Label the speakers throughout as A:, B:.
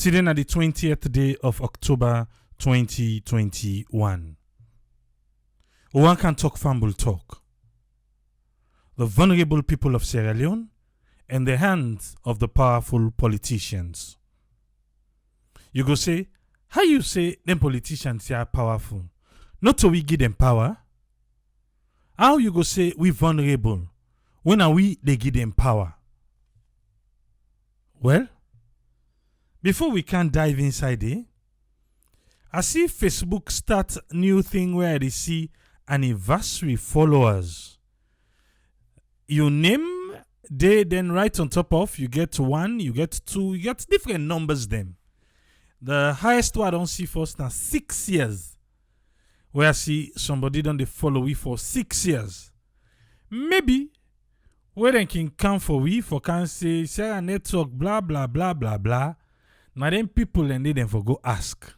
A: Today na the 20th day of October 2021. One can talk fumble talk. The vulnerable people of Sierra Leone in the hands of the powerful politicians. You go say, how you say them politicians are powerful? Not so we give them power. How you go say we vulnerable? When are we they give them power? Well, before we can dive inside it, I see Facebook start new thing where they see anniversary followers. You name, they then right on top of, you get 1, you get 2, you get different numbers them. The highest one I don't see first now 6 years. Where I see somebody done they follow we for 6 years. Maybe where they can come for we for can say Sarah network blah blah blah blah blah. Now then people and they then for go ask.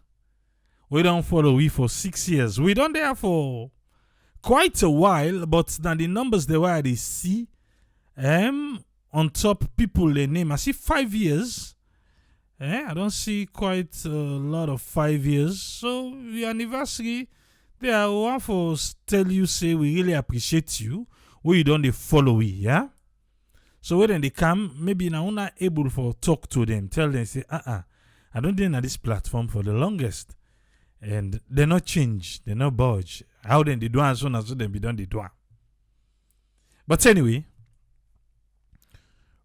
A: We don't follow we for 6 years. We don't there for quite a while, but now the numbers they were they see on top people they name. I see 5 years. I don't see quite a lot of 5 years. So the anniversary, they are one for tell you say we really appreciate you. We don't they follow we, yeah? So when they come, maybe now not able for talk to them, tell them say, I don't think on this platform for the longest. And they not change, they not budge. How then they do as soon as they be done they do. But anyway,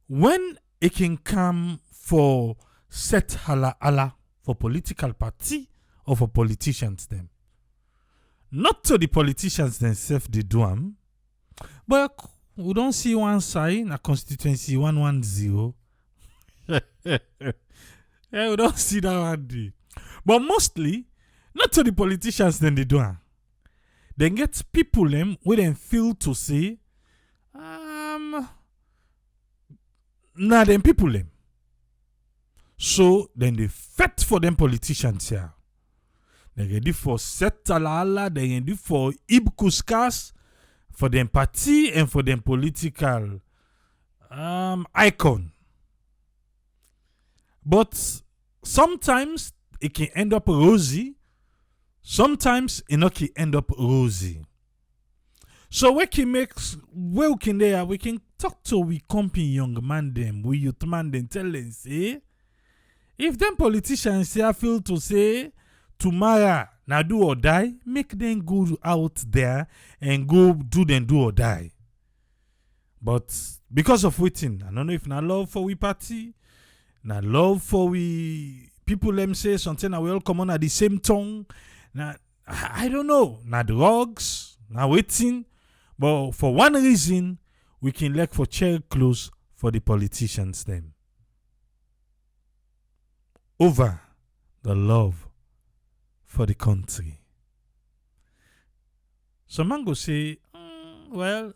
A: when it can come for set hala for political party or for politicians them. Not to the politicians themselves they do them, but we don't see one side na constituency 110. Yeah, we don't see that one day. But mostly, not to the politicians then they do them. They get people them where they feel to say, nah them people them. So then they fight for them politicians here. They ready for set talala, they ready for ibkuskas, for them party and for them political icon. But sometimes it can end up rosy. Sometimes it not can end up rosy. So we can we can talk to we company young man them, we youth man them, tell them say, if them politicians here feel to say tomorrow now do or die, make them go out there and go do or die. But because of waiting, I don't know if na love for we party, na love for we people them say something we all come on at the same tongue. Now I don't know, na drugs, na waiting. But for one reason, we can look for chair close for the politicians them. Over the love for the country. Some man go say, well,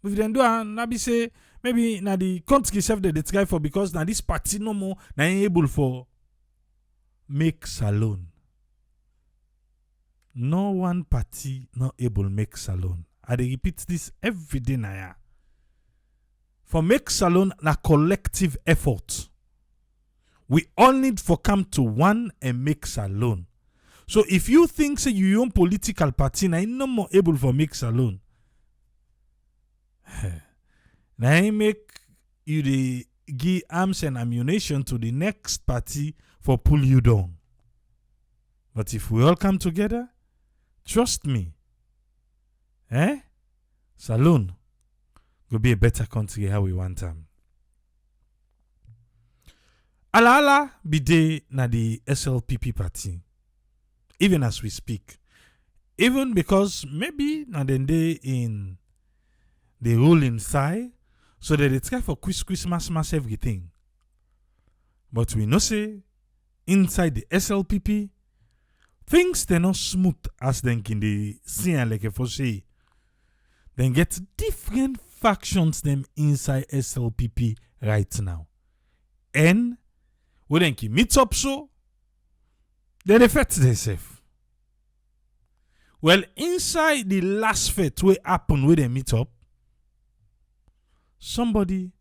A: if they do nabi say maybe na the country self they try for because na this party no more na able for make salon. No one party not able make salon. I repeat this every day now. For make salon na collective effort. We all need for come to one and make salon. So if you think say you own political party na no more able for make salon. Now I make you the give arms and ammunition to the next party for pull you down. But if we all come together, trust me, salon will be a better country how we want them. Ala be dey na the SLPP party. Even as we speak. Even because maybe na den dey in the ruling side, so that they try for Christmas everything. But we know say inside the SLPP, things they not smooth as they can they see and like for say. Then get different factions them inside SLPP right now. And we then can meet up so then they fight themselves. Well, inside the last fight we happen with they meet up, somebody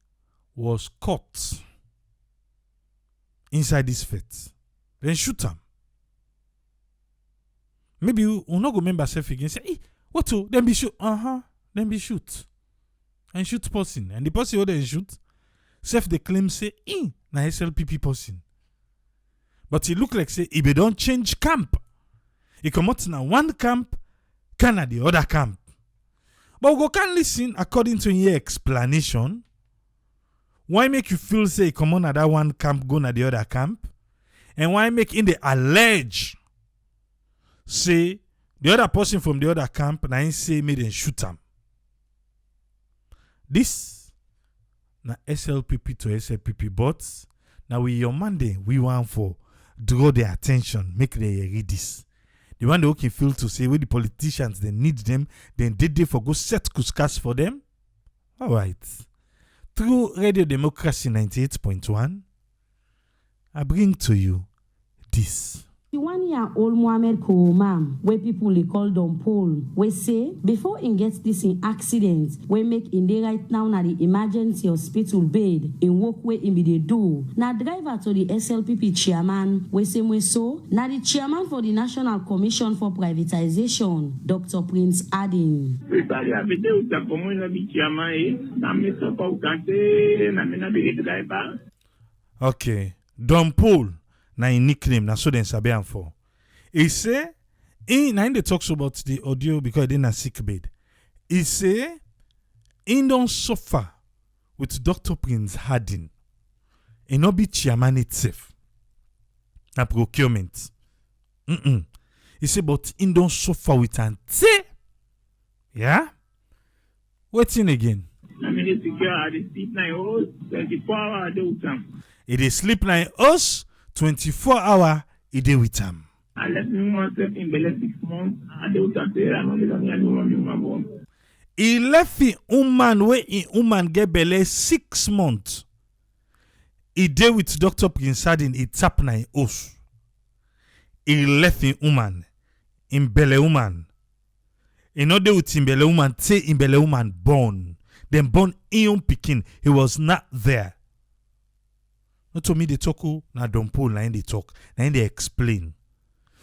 A: was caught inside this fight. then shoot him. Maybe you not go remember self again. Say, hey, what to? Then be shoot. Then be shoot. And shoot person. And the person who then shoot, self they claim say, na SLPP person. But it look like say, if they don't change camp, he come out na one camp, can at the other camp. But we can listen according to your explanation. Why make you feel say come on at that one camp, go na the other camp? And why make in the allege say the other person from the other camp na him say made them shoot him? This na SLPP to SLPP, but now we your Monday we want for draw their attention, make they read this. The one they can feel to say with the politicians they need them, then did they for go set kuskas for them? All right. Through Radio Democracy 98.1, I bring to you this.
B: The 1-year-old Mohamed Kouroumam, where people they call Don Paul, we say before he gets this in accident, we make in the right now na the emergency hospital bed in work where in the do. Na driver to the SLPP chairman, we say we so na the chairman for the National Commission for Privatization, Dr. Prince Adin.
A: Okay, Don Paul. Na in nickname, na so den sabi am for. He say, in they talks about the audio because he didn't sick bed. He say, he don't suffer with Dr. Prince Hardin. He not be chairman itself. Na procurement. He say, but he don't suffer with ante. Yeah? Waiting again. It is sleep 9 hours. 24 hours a day with him.
C: I left me myself in Bele 6 months.
A: He left the woman where in woman get Bele 6 months. He day with Dr. Prince Hardin. He tap 9 hours. He left the woman in Bele woman. He not there with in Bele woman. Say in Bele woman born. Then born in Pekin. He was not there. Not to me they talk na Don Paul na they talk na they explain.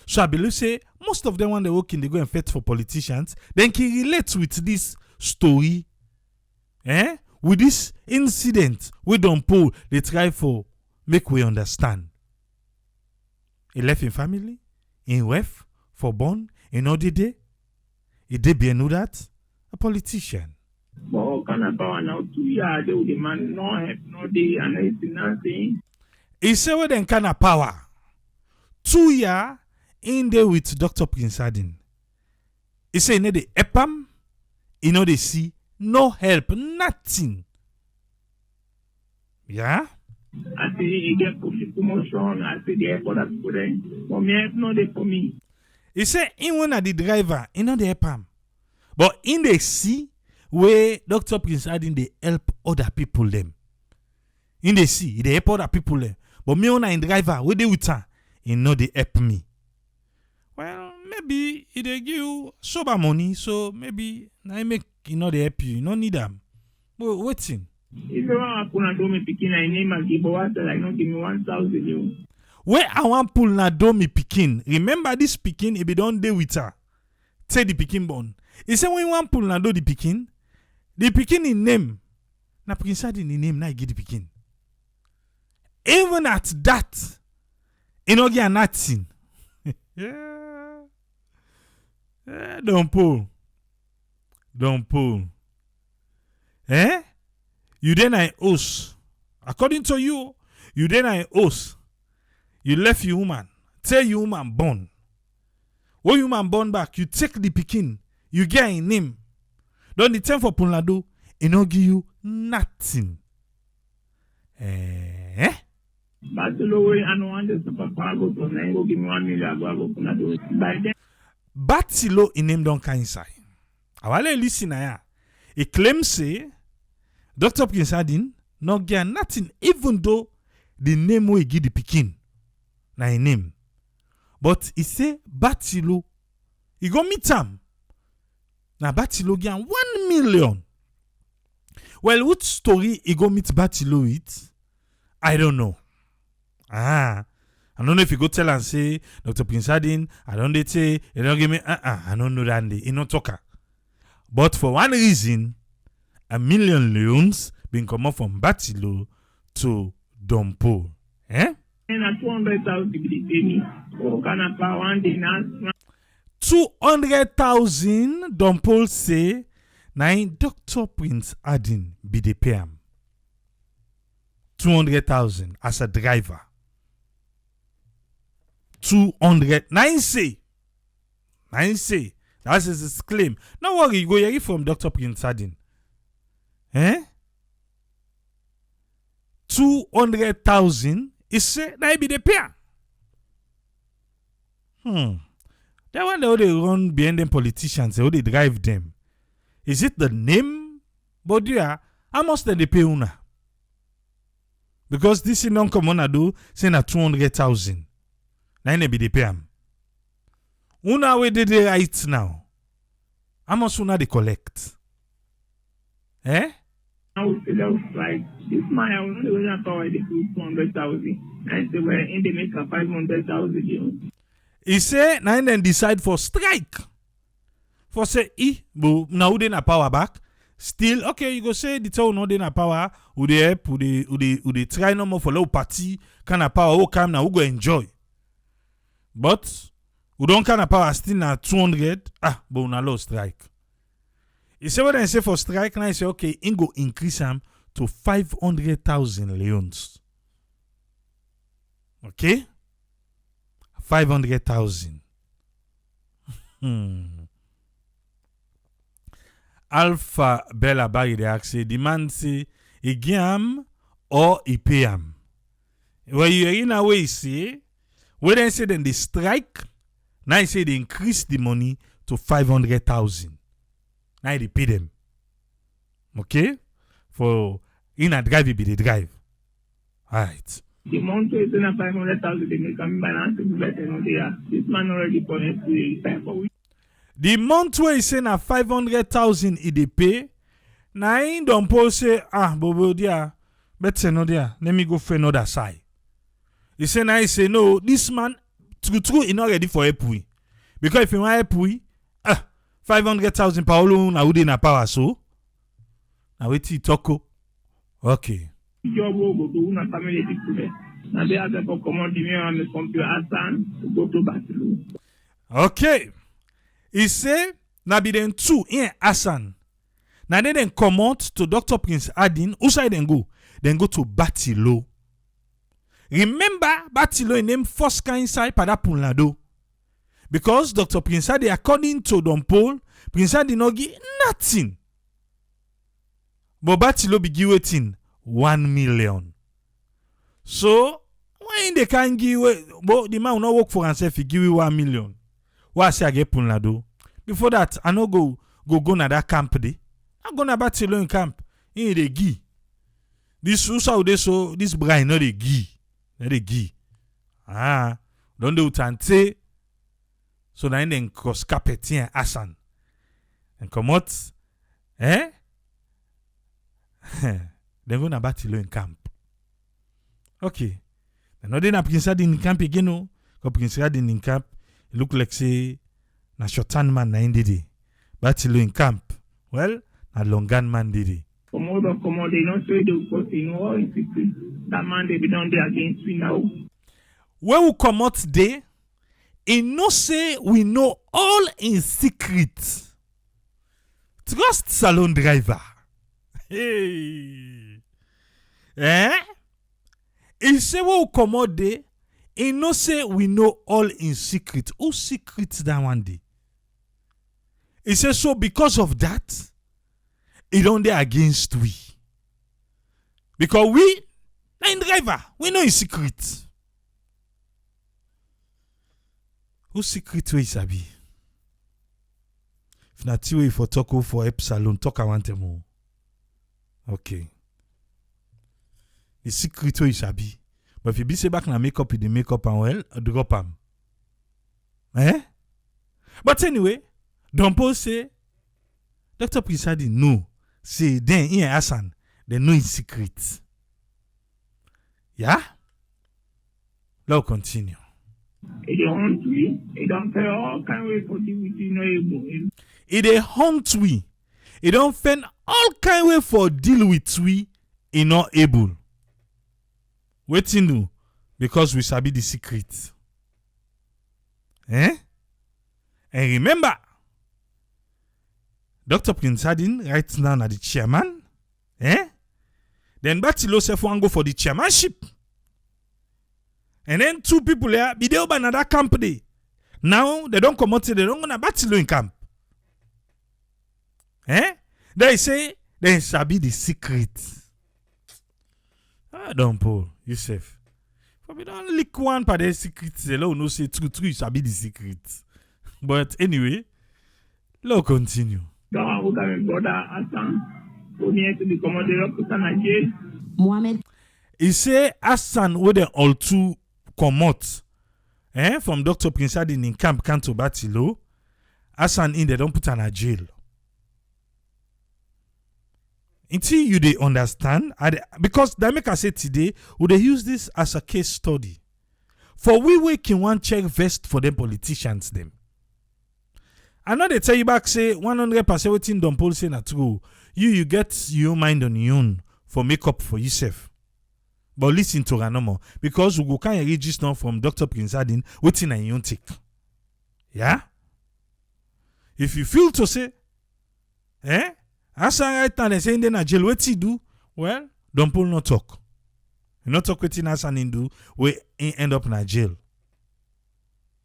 A: So I believe say most of them when they work in they go and fight for politicians, then can relate with this story, with this incident with Don Paul they try for make we understand. He left in family, in wife, for born, in all the day. He did be know that a politician.
C: But kind of power now 2 years they would demand no help, no day, and it's nothing.
A: He say what then kind of power? 2 years in there with Dr. Prince Hardin. He say in the EPAM, you know they see no help, nothing. Yeah?
C: I say he get promotion, I say the airport that people there. But me help no day for me.
A: He say in one of the driver, you know the EPAM. But in the see where Dr. Prince Hardin they help other people them. In the sea, they help other people them. But me on a driver, where they with her, you know they help me. Well, maybe they give you sober money, so maybe I make you know they help you. You don't need them. But waiting.
C: If you want to do me picking I name and give what like not give me 1,000 you.
A: Where I want pull na do me picking. Remember this picking if you don't deal with her. Say the picking born. He say when you want pull na do the picking in name. Na Prince Hardin in name, na give the picking. Even at that, you know get nothing. Yeah. Don't pull. You then I host. According to you, you then I host. You left your woman. Tell your woman born. When your woman born back, you take the picking. You get a name. Don't the time for Punlado, it not give you nothing. Batilo in name don't come inside. Awale listen ya. He claims say Dr. Prince Hardin not get nothing, even though the name we give the picking na a name. But he say Batilo, he go meet him. Now Batilo get 1 million. Well, what story he go meet Batilo with? I don't know. I don't know if you go tell and say, Dr. Prince Adin, I don't they say, you don't give me, I don't know that, you know, talker. But for one reason, 1 million leones been come up from Batilo to Dompo. Eh? 200,000 Dompo say, now Dr. Prince Adin be the pay am. 200,000 as a driver. 200. Nine say. That's his claim. No worry, you go hear it from Dr. Prince Adin. 200,000 is say that be the pair. That one how they run behind them politicians, how they drive them. Is it the name? But yeah, how much they pay una? Because this is non-common do say na 200,000. Now be the pay am. Una we did it right now. How much una they collect?
C: I would say that was like this man I was not power they do 200,000. And they were in the make 500,000.
A: He say now then decide for strike. For say but now they na power back. Still okay, you go say the town no dey na power, who dey help, who dey try no more for low party, kind of power who come now who go enjoy. But who don't kind of power still na 200, but una low strike. You say what I say for strike, now I say okay, in go increase them to 500,000 leons. Okay? 500,000. Alpha Bella Barry de axe demand say e giam or e pay am. When you in a way say, when they say then they strike, now I say they increase the money to 500,000. Now they pay them. Okay? For in a drive, it be the drive. Alright.
C: The month is in a 500,000, they make a balance to better no there. This man already connected to the time for
A: the month where he say na 500,000 he dey pay, na him don post say, bobo dia, better no there. Let me go for another side. He say now he say no, this man true he not ready for help we. Because if he want help we, 500,000 Paolo na who dey na power so. Na wetin talk o. Okay.
C: Job will go to una family today. Now they have to come on the mirror and come to Hassan to go to Battle.
A: Okay. He say na be them two in Hassan. Now then come out to Dr. Prince Adin. Who side then go? Then go to Batilo. Remember Batilo in name first kind side Padapunlado. Because Dr. Prince Adin, according to Don Paul, Prince Adin no give nothing. But Batilo be give waiting 1 million. So when they can give but the man will not work for himself, he give you 1 million. Why say I get Punlado? Before that, I no go na that camp day. I go na Batilo in camp. In the gi. This so this brain no the gi. Not the gi. Don't do tante. So now then cross carpet here Hassan. And come out. Then go na Batilo in camp. Okay. Then no dey na Prince Adin in camp again no. Because Prince Adin in camp, it look like say na shortan man na indidi. Batilo in camp. Well, na longan man didi.
C: Come on, they not say they will put in all in secret. That man they be done there against we now.
A: When we come out there, it no say we know all in secret. Trust salon driver. Hey. He say when we come out there, it no say we know all in secret. Who secret that one day? He say so because of that, it don't dey against we. Because we, na driver, we know his secret. Who secret we sabi? If na ti way for talk for help salon, talk I want more. Okay. The secret we sabi. But if you be say back na makeup, the makeup and well, drop am. But anyway, Don Paul say, Dr. Prince Adin no. Say then in Hassan, they know his secret. Yeah? Let's continue.
C: It don't hunt we. It don't pay all kind of way for deal with you no able.
A: It a hunt we. It don't find all kind way for deal with we. It not able. Waiting do because we sabi the secret. And remember, Dr. Prince Adin right now na the chairman. Then Batilo self want go for the chairmanship. And then 2 people there be there by another company. Now they don't come out, they don't gonna Batilo in camp. They say they sabi the secret. Don't Paul, Yusuf. For me don't lick one part the secrets. They don't know say true sabi the secret. But anyway, let's continue.
C: Don't look at my brother Hassan. So near to the commander of Nigeria.
B: Mohammed
A: He say Hassan with the all two come out from Dr. Prince Adin in camp Kanto Batilo. Hassan in they don't put in a jail. Until you they understand, because that make I say today, would they use this as a case study? For we can one check vest for them politicians them. I know they tell you back say 100% waiting Don Paul say not true. You get your mind on your own for makeup for yourself. But listen to Ranomo because we go can register from Dr. Prince Adin waiting on your own take. Yeah? If you feel to say, Hassan right now they say in the jail, what he do? Well, Don Paul not talk. You not talk with Hassan in do, we end up in a jail.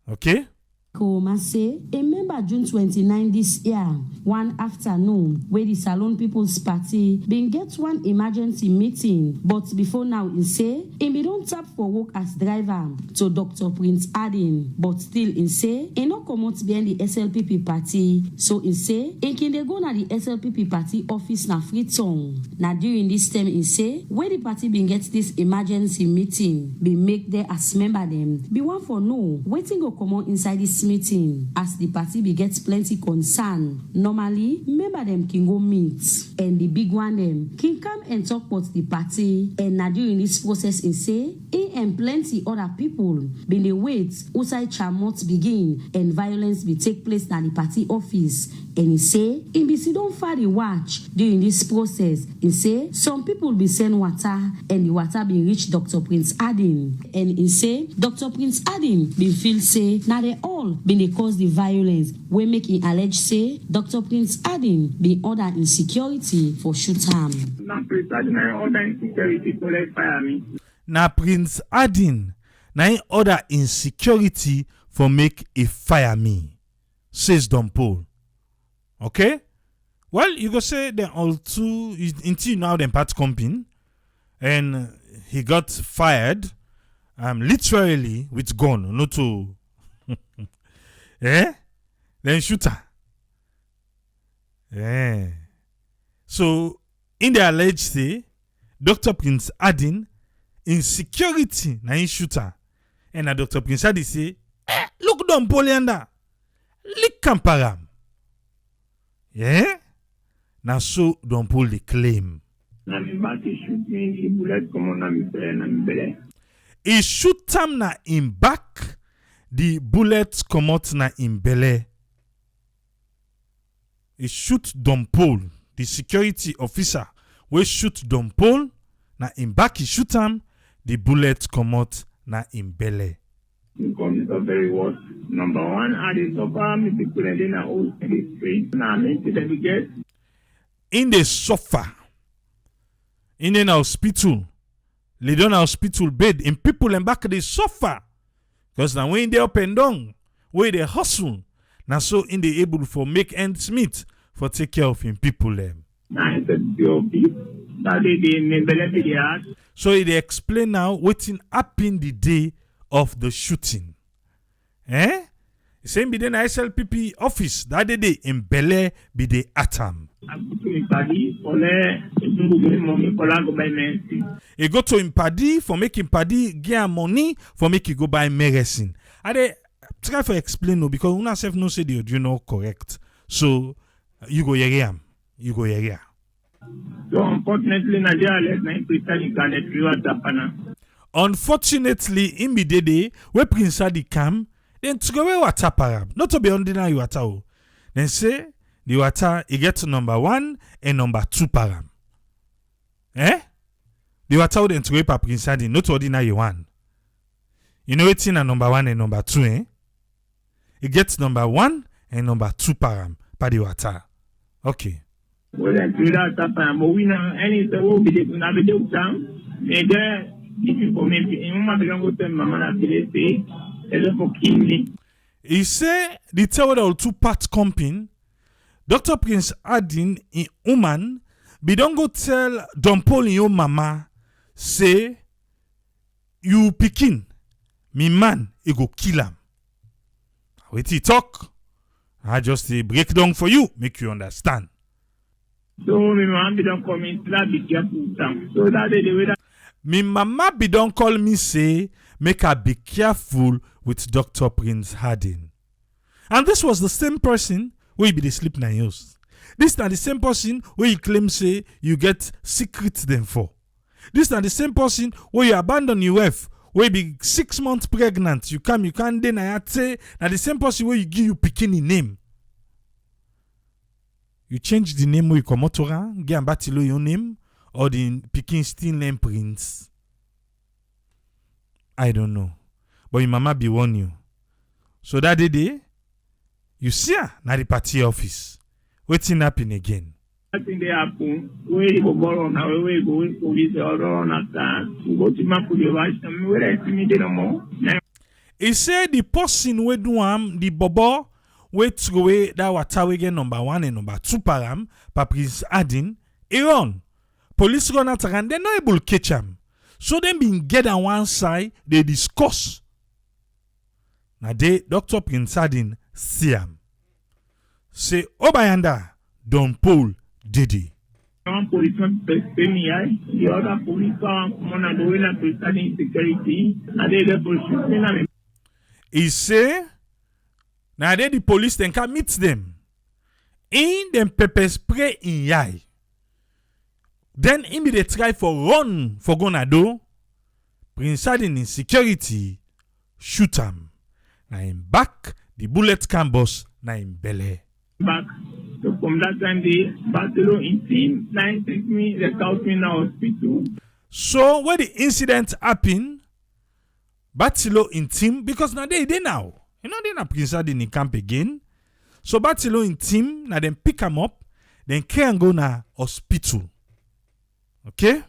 A: Okay?
B: Koma say, remember June 29 this year, one afternoon, where the Salon People's Party been get one emergency meeting, but before now, he say, he don't tap for work as driver to Dr. Prince Adin, but still he say, he no come out behind the SLPP party, so he say, he can they go na the SLPP party office na Freetown. Now during this time, he say, where the party been get this emergency meeting, be make there as member them, be one for no, waiting go come out inside this meeting as the party be gets plenty concern. Normally, member them can go meet and the big one them can come and talk about the party. And now during this process, he say he and plenty other people been the wait outside Chamot begin and violence be take place at the party office. And he say he be sit down for the watch during this process. He say some people be send water and the water be reach Dr. Prince Adin. And he say Dr. Prince Adin be feel say now they all been they cause the violence. We make him allege say Dr. Prince Adin be order insecurity for shoot harm.
C: Now Prince Adin order insecurity to let fire me.
A: Now Prince Adin na order insecurity for make a fire me, says Don Paul. Okay? Well, you go say they all two until now them part comping and he got fired literally with gun, not to then shooter. So in the alleged say Dr. Prince Adin insecurity na in shooter. And Dr. Prince Adin say, look Don Paul yanda. Lick kamparam. Now so Don Paul the claim.
C: Na me back he shoot me the bullet come on na me belly.
A: He shoot him na in back. The bullet come out na in belly. He shoot Don Paul, the security officer. We shoot Don Paul na in back. He shoot him. The bullet come out na in belly.
C: Because it's a very worst. Number one, I did suffer me people in the old street. Now I mean to them get.
A: In the suffer. In the hospital. Lay down hospital bed. In people and back they suffer. Because now when they up and down, where they hustle. Now so in the able for make ends meet for take care of him people them.
C: Now it's a job. That they in the heart.
A: So they explain now what happened the day of the shooting. Same be the SLPP office that day in Bele be the atom. He go to him paddy for making paddy get money for make he go buy medicine. I dey try to explain no because una self no say the audio no correct. So you go hear him. You go hear him.
C: So unfortunately Nigeria left 9% in Ghana.
A: Unfortunately, in the day where Prince Adi come, then throw away water param. Not to be ordinary water. Then say the water it gets number 1 and number 2 param. Eh? The water then throw away pa Prince Adi, not ordinary one. You know it's in a number 1 and number 2, eh? It gets number 1 and number 2 param pa the water. Okay.
C: Well, then, but we know any the will be the down. Maybe if you come in, my don't go to Mamma say, for Kinley.
A: He say the tell 2 part comping. Dr. Prince Adin in Oman, be don't go tell Don Paul in your mama, say, you picking, me man, he go kill him. Wait, he talk. I just break down for you, make you understand.
C: So, my mom be don't come in, be careful. So that the way that.
A: Me mama be don't call me say, make her be careful with Dr. Prince Hardin. And this was the same person where you be the sleep na use. This not the same person where you claim say you get secrets them for. This not the same person where you abandon your wife, where you be 6 months pregnant, you can't deny say na the same person where you give you bikini name. You change the name where you come out around, get batilo your name, or the Peking still name Prince. I don't know. But your mama be warn you. So that day, you see her na the party office. Waiting happen again.
C: Nothing they happen. Where you go on now, where you go in police or on after. You go to my police watch where I see me no more.
A: He said the person we do the bobo we throw away that water again number 1 and number 2 param, pa Prince Adin, he run. Police run out and they're not able to catch him. So them being get on one side, they discuss. Now they, Dr. Prince Adin, see him. Say, Obayanda, Don Paul, Didi.
C: One policeman pay me, the other police come and go in to study security, and they the police.
A: He say, now they the police then can meet them. In them pepper spray in yai. Then him they try for run for gonna do. Prince Adin in security shoot him. Now him back the bullet can bust na him belly.
C: Back. So from that time they battle in team, 9 take me, they count me in the hospital.
A: So when the incident happened, Batilo in team, because now they now. You know they na Prince Adin in camp again. So Batilo in team, now then pick him up, then carry and go na hospital. Okay?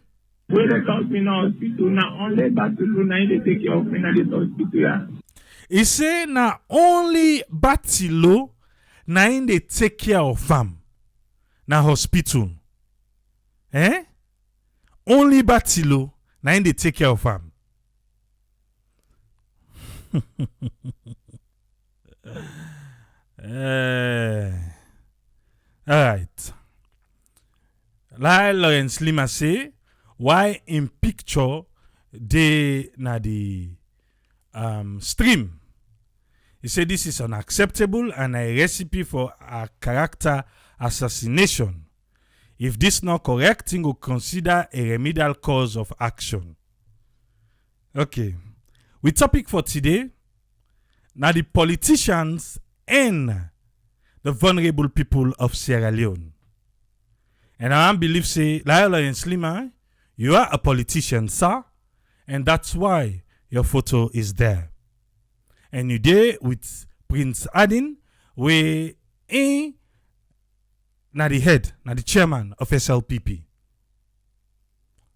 C: Where they count me in the hospital, now only Batilo now they take care of me in this hospital. Yeah.
A: He say na only Batilo na in they take care of him na hospital. Eh? Only Batilo na in they take care of him. All right. Like Lawrence Lima say, why in picture they na the stream. He said this is unacceptable and a recipe for a character assassination. If this not correct, he will consider a remedial cause of action. Okay. We topic for today. Now the politicians and the vulnerable people of Sierra Leone. And I believe say, Lila and Slima, you are a politician, sir, and that's why your photo is there. And you there with Prince Adin, we in na the head, na the chairman of SLPP.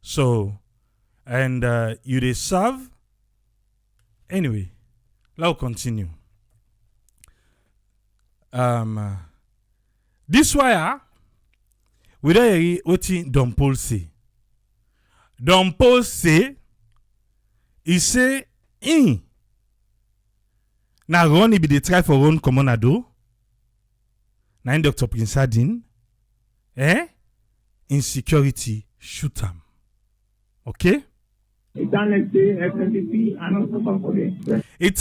A: So, and you they serve. Anyway, let's continue. This wire, we don't hear what Don Paul say. Don Paul say, he say, na run be they try for run commonado. Na in Dr. Prince Adin, insecurity shoot him. Okay?
C: It's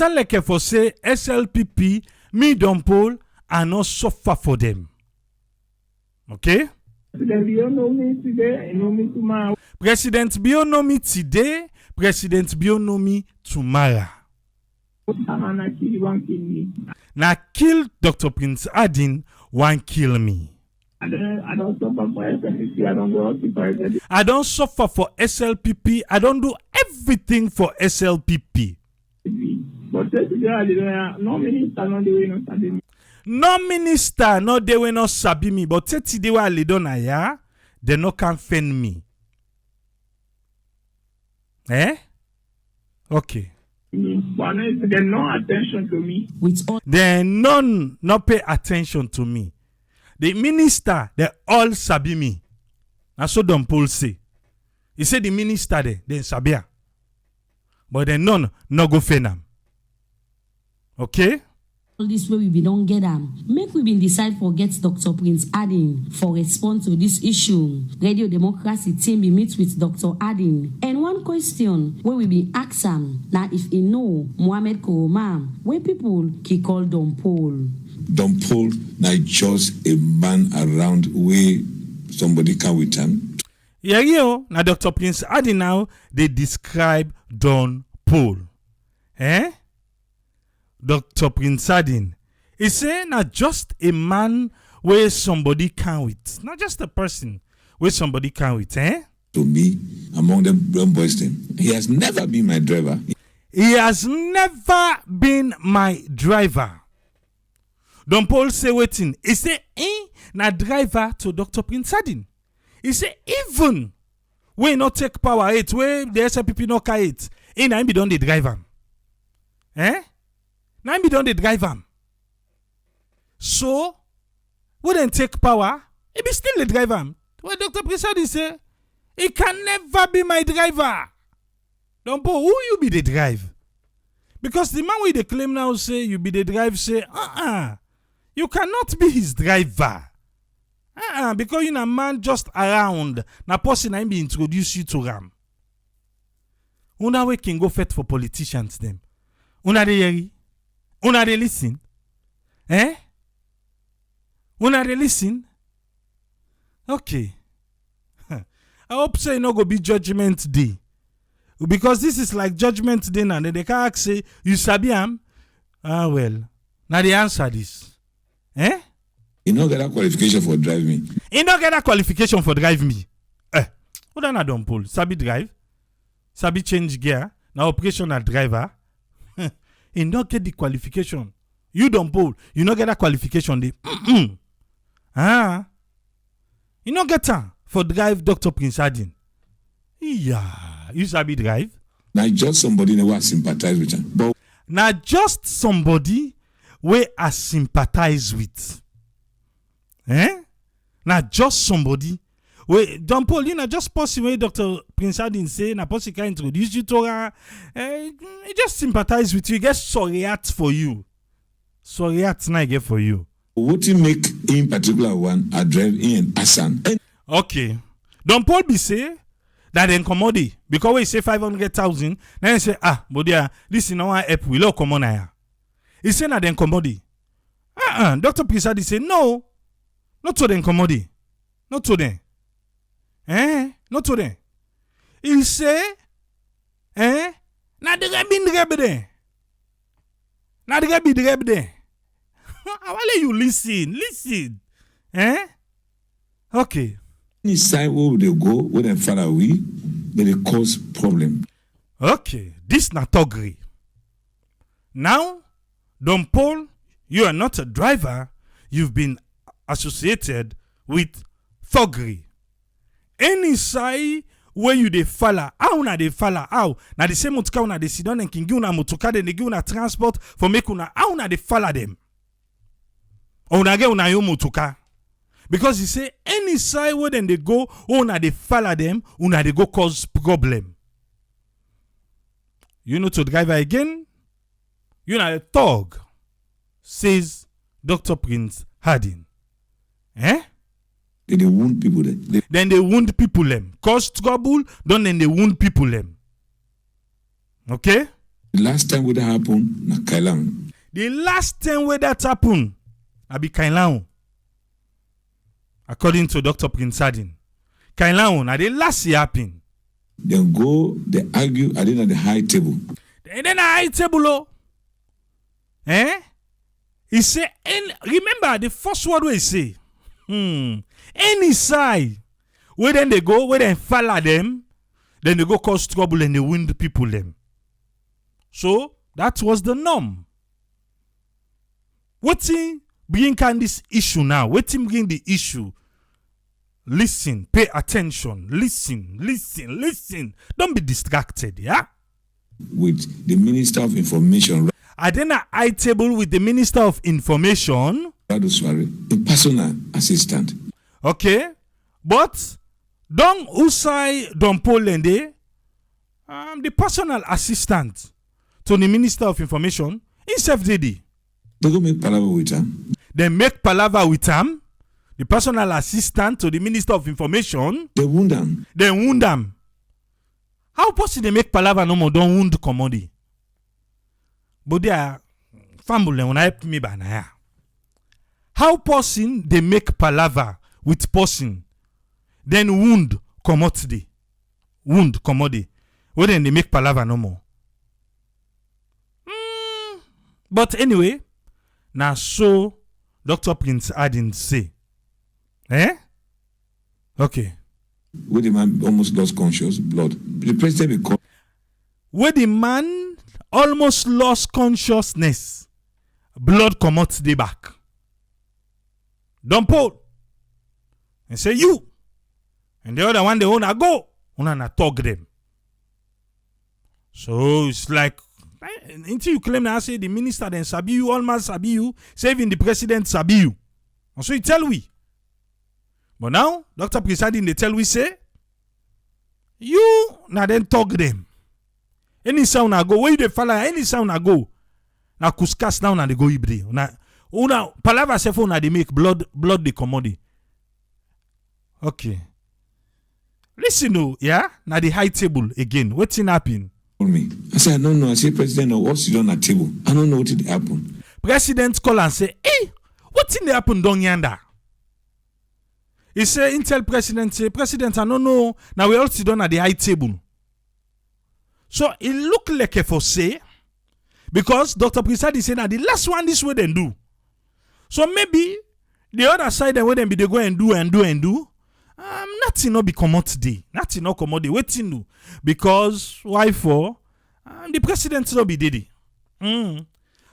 A: like for say SLPP, me Don Paul, are not suffer for them. Okay?
C: President Bio know me today,
A: President Bio know me today, President Bionomi tomorrow.
C: And I kill one kill me.
A: Now kill Dr. Prince Adin, one kill me.
C: I don't suffer for SLPP. I don't go hospital.
A: I don't suffer for SLPP. I don't do everything for SLPP.
C: But no minister, no they will not sabi me.
A: No minister, no they will not sabi me. But teti they were lidona ya, they no can fend me. Eh? Okay.
C: But they no attention to me.
B: With all
A: Then none no pay attention to me. The minister, they all sabi me. And so Don Paul say. He said the minister they sabia. But then none no go fend them. Okay?
B: this way we don't get them. Make we been decide for get Dr. Prince Adin for response to this issue. Radio Democracy team be meet with Dr. Adin. And one question where we be ask him now if he know Mohamed Koroma, where people he call Don Paul.
D: Don Paul now just a man around where somebody can with him.
A: Yeah, now Dr. Prince Adin now they describe Don Paul. Eh? Dr. Prince Adin. He say not just a man where somebody can with. Not just a person where somebody can with, eh?
D: To me, among them brown boys, he has never been my driver.
A: He has never been my driver. Don Paul say waiting. He say, na driver to Dr. Prince Adin. He say, even we not take power it, where the SLPP no carry it, I be done the driver. Eh? Now be done the driver. So, we then take power, he be still the driver. Well, Dr. Prince Adin say, he can never be my driver. Don Paul, who you be the drive? Because the man with the claim now say you be the drive say, you cannot be his driver. Because you a man just around, na person I be introduce you to Ram. Una we can go fet for politicians them. Una de yeri? Una de listen? Eh? Una de listen? Okay. I hope say no go be judgment day. Because this is like judgment day now. They can ask say, you sabi am? Well. Now the answer this. Eh?
D: He not get that qualification for drive me.
A: He not get that qualification for drive me. What na Don Paul? Sabi drive? Sabi change gear? Now operational driver? He not get the qualification. You Don Paul, you not get that qualification. They you not get that for drive Dr. Prince Adin. Yeah, you sabi drive?
D: Now just somebody who has sympathize with him. But
A: Now just somebody where I sympathize with. Eh? Now just somebody where Don Paul, you know, just person where Dr. Prince Adin say, na person can introduce you to her. He just sympathize with you. He gets sorry at for you. Sorry at na get for you.
D: what he make in particular one a drive in Asan.
A: Okay. Don Paul be say that then commodity because we say 500,000. Then he say, but this is not help we low common here. He say that then commodity. Dr. Prince Adin say no. Not to them commodity. Not to them. Not to them. He say, na de rabin rebede. Na de rabin rebede. How will you listen? Listen. Okay.
D: Any side where they go, where they far away, they cause problem.
A: Okay. This na togri. Now, Don Paul, you are not a driver. You've been associated with thuggery. Any side where you dey follow, how na dey follow, how na the same motuka una dey sit down and can give una motuka, then they give una transport for make una, how na dey follow them. Or una get una yo motuka. Because he say any side where then they go, una dey follow them, una dey go cause problem. You know to driver again, you know a thug, says Dr. Prince Adin.
D: They wound people there.
A: Then they wound people them. Cause trouble, then they wound people them. Okay?
D: The last time when that happened, na Kailang.
A: The last time where that happened, I be Kailang. According to Dr. Prince Adin. Kailang, na the last year happened.
D: Then go, they argue at the high table.
A: And then a high table, oh. He say, remember the first word we say, any side, where then they go, where then follow them, then they go cause trouble and they win the people them. So that was the norm. Waiting bring can this issue now? Waiting bring the issue. Listen, pay attention, listen. Don't be distracted, yeah?
D: With the Minister of Information,
A: I then a high table with the Minister of Information.
D: a personal assistant.
A: Okay, but Don Usai Don Polende, the personal assistant to the Minister of Information, himself did it.
D: They go make palaver with him.
A: They make palaver with him, the personal assistant to the Minister of Information.
D: They wound him.
A: They wound him. How possible they make palaver no more? Don't wound commodity. But they are family when I help me by now. How person they make palaver with person, then wound commodity, Well then they make palaver no more. But anyway, now so Dr. Prince Adin say, Okay.
D: Where the man almost lost conscious blood. The president will
A: Where the man almost lost consciousness, blood come out the back. Don't Paul and say you, and the other one they wanna go, wanna talk them. So it's like until you claim that I say the minister then sabi you, all man sabi you, saving the president sabi you. And so you tell we. But now, Dr. Prisadin, they tell we say, you now then talk them. Any sound I go, where you they follow, any sound I go. Now kuskas now they go ibre. Una palava sefo na they make blood the commodity. Okay. Listen no, yeah? Now the high table again. What's in happen?
D: me. I said, I don't know. I say, President, what's it on the table? I don't know what did happen.
A: President call and say, hey, what's in the happen down yonder? He say, Intel President say, President, I don't know. Now we all sit down at the high table. So it look like a for say, because Dr. Prisadi said, now the last one this way then do. So maybe the other side then where they go and do. Nothing not be come today. Nothing not come today. Waiting do. Because why for? The president not be did it.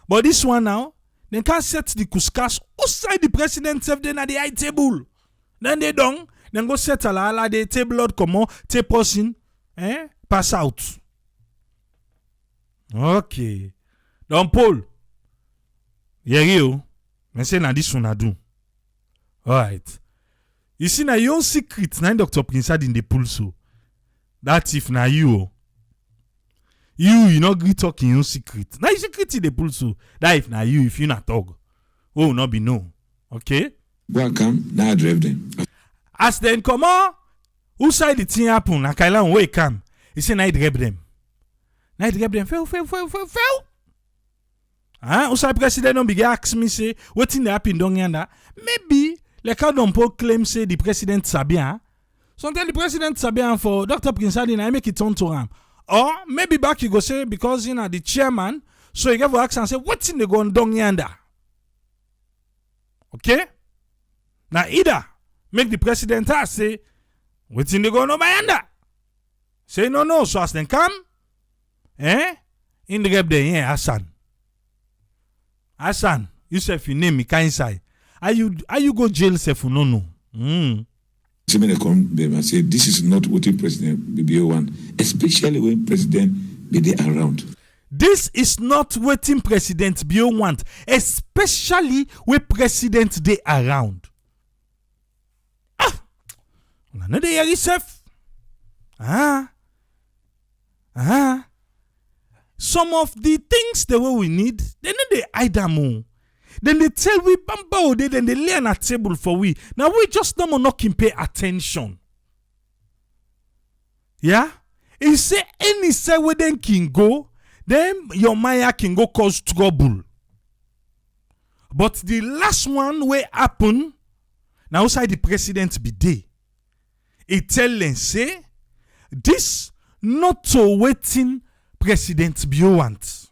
A: But this one now, they can't set the kuskas outside the president self then at the high table. Then they don't. Then go set a la the table out come on, take person, pass out. Okay. Don Paul. Yeah, you. I say na this one I do. Alright. You see, now your own secret, now Dr. Prince in the pool, so that's if now you not agree talking your secret. Now your secret in the pool, so that if now you, if you not talk, not be no. Okay?
D: Go come, now I drive them.
A: As then come on, who side the thing happen, and Kailan way come, he say, now I drive them. Now I drive them, fail. Who side president don't begin ask me, say, what in the happen down yonder? Maybe. Like how Don Paul claim say the president Sabian. Sometimes the president Sabian for Dr. Prince Adin, I make it turn to him. Or maybe back you go say because the chairman, so you have to ask and say, what's in the going down yonder? Okay? Now either make the president say, what's in the going over yonder? Say no, so as then come, in the gap there, Hassan, you say if you name me, can't say. Are you go jail self no?
D: So when they come them and say this is not what the president BBO want, especially when president be there around.
A: This is not what President BBO want, especially when president they around. No they hear yourself. Some of the things the way we need, they need they either more. Then they tell we bamba day, then they lay on a table for we. Now we just not can pay attention. Yeah? He say any say where then can go, then your Maya can go cause trouble. But the last one where happen, now outside the president be day. He tell them say, this not to waiting President Bio want.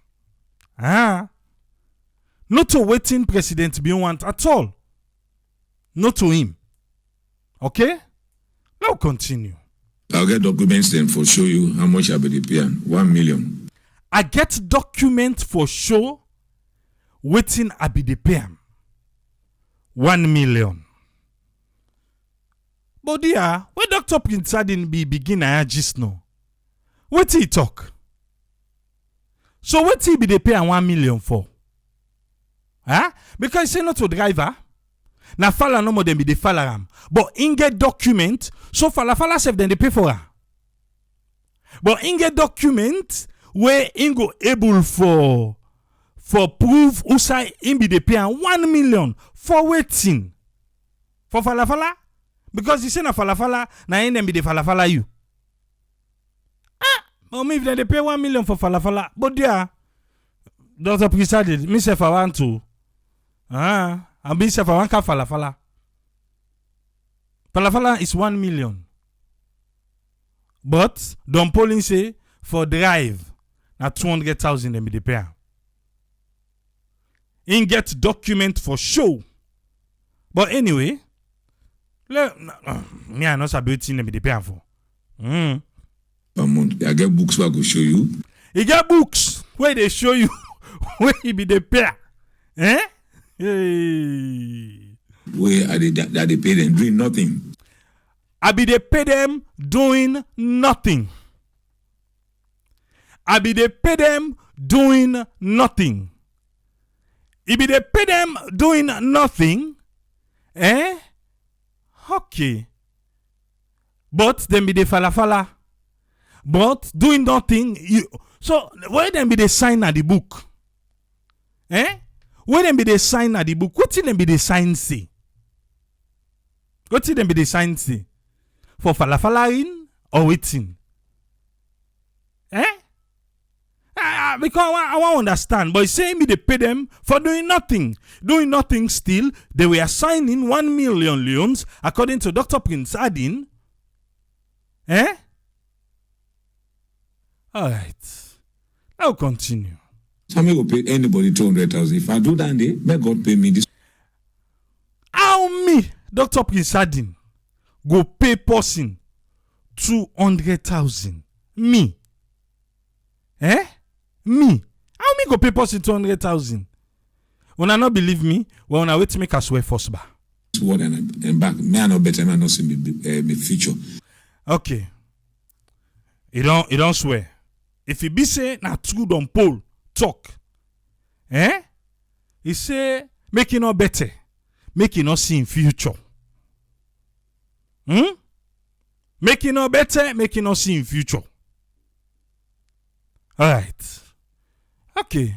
A: Not to waiting President Bio want at all. Not to him. Okay? Now continue.
D: I'll get documents then for show you how much I be pay. 1 million.
A: I get document for show waiting I be the pay. 1 million. But dear, when Dr. Prince Adin be begin I just know. What he talk? So what he be the pay 1 million for? Because he say not to driver. Na fala no more than be the fala ram. But in get document, so fala sef then they pay for her. But in get document where in go able for proof usai in be the pay 1 million for waiting. For fala. Because you say na fala na in them be the fala you. But me if they pay 1 million for fala. But there, Dr. Prisadi, me say if I want to. And be self I want falafala. Falafala is 1 million. But Don Pauline say for drive na 200,000 them be the pay. In get document for show. But anyway, me I not sabi wetin them be the pay for.
D: I get books where I go show you.
A: You get books where they show you where he be the pay. Hey.
D: Where are they that they pay them doing nothing?
A: I be they pay them doing nothing. I be they pay them doing nothing. If they pay them doing nothing, okay. But them be the fala. But doing nothing, so where them be they sign at the book? Where them be they sign at the book? What them be they sign say? What them be they sign say? For falafalaing or waiting? Because I want to understand. But saying me they pay them for doing nothing. Doing nothing still, they were assigning 1 million leones according to Dr. Prince Adin. Alright. I'll continue.
D: So I'm going to pay anybody 200,000. If I do that, may God pay me this.
A: How me, Dr. Prince Adin, go pay person 200,000? Me? Me? How me go pay person 200,000? When I not believe me, well, when I wait to make a swear first bar.
D: Word and back. May I not better, may I not see me future.
A: Okay. You don't swear. If he be say na true Don Paul talk, he say make it not better, make it not see in future. Make it not better, make it not see in future. All right. Okay.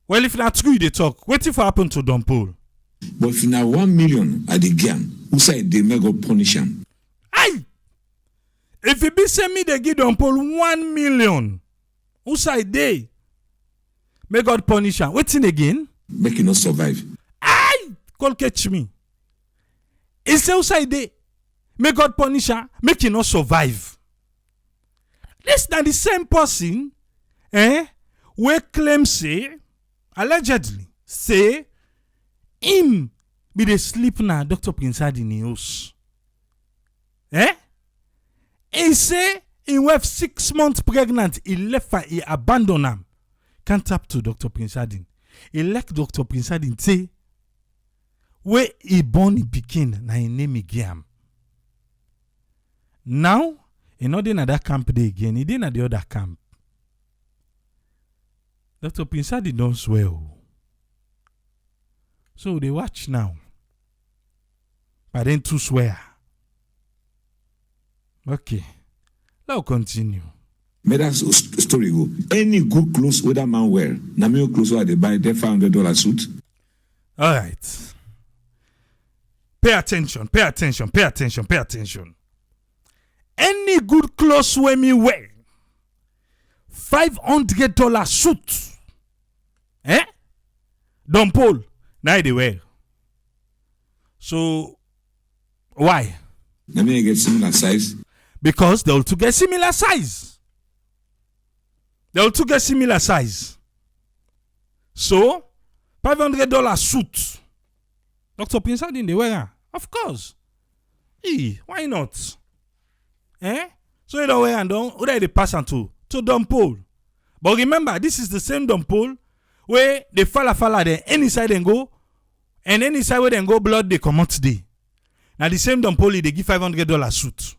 A: Well, if not true they talk, what if happen to Don Paul?
D: But if now 1 million at the game, who say they may go punish him?
A: Aye. If it be say me they give Don Paul 1 million, who say they? May God punish him. Waiting again?
D: Make it not survive.
A: Aye! Call catch me. He say who say they? May God punish him. Make it not survive. This not the same person, we claim say, allegedly, say, him be the sleep now, Dr. Prince Adin house. He say he was 6 months pregnant. He left her, he abandoned him. Can't tap to Dr. Prince Adin. He like Dr. Prince Adin say, where he born he pikin, na he name he game. Now, he not in that camp there again. He didn't at the other camp. Dr. Prince Adin don't swear. So they watch now. But then to swear. Okay. Now continue.
D: May that story go. Any good clothes with that man wear. Na me clothes where they buy their $500 suit.
A: All right. Pay attention. Pay attention. Pay attention. Pay attention. Any good clothes where me wear. $500 suit. Don Paul. Now they wear. So why?
D: Let me get similar size.
A: Because they will to get similar size. So, $500 suit. Dr. Prince Adin, they wear. Of course. Why not? So you don't wear and don't. Who they pass on to Don Paul. But remember, this is the same Don Paul where they falla there. Any side they go, and any side where they go, blood they come out today. Now the same Don Paul, they give $500 suit.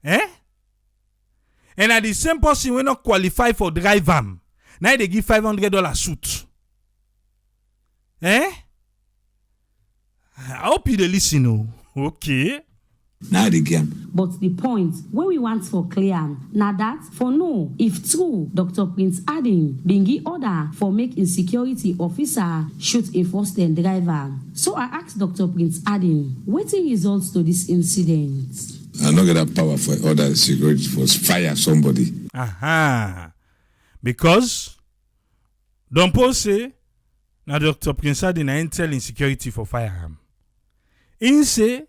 A: And at the same person we not qualify for drive van. Now they give $500 suit. I hope you listen. Okay.
D: Now the game.
B: But the point where we want for clear, now that for no, if true, Dr. Prince Adin bingi order for make insecurity officer shoot a first and driver. So I asked Dr. Prince Adin, what's the results to this incident?
D: I don't get that power for other security force fire somebody.
A: Because Don Paul say now Dr. Prince Adin ain't telling security for firearm. He say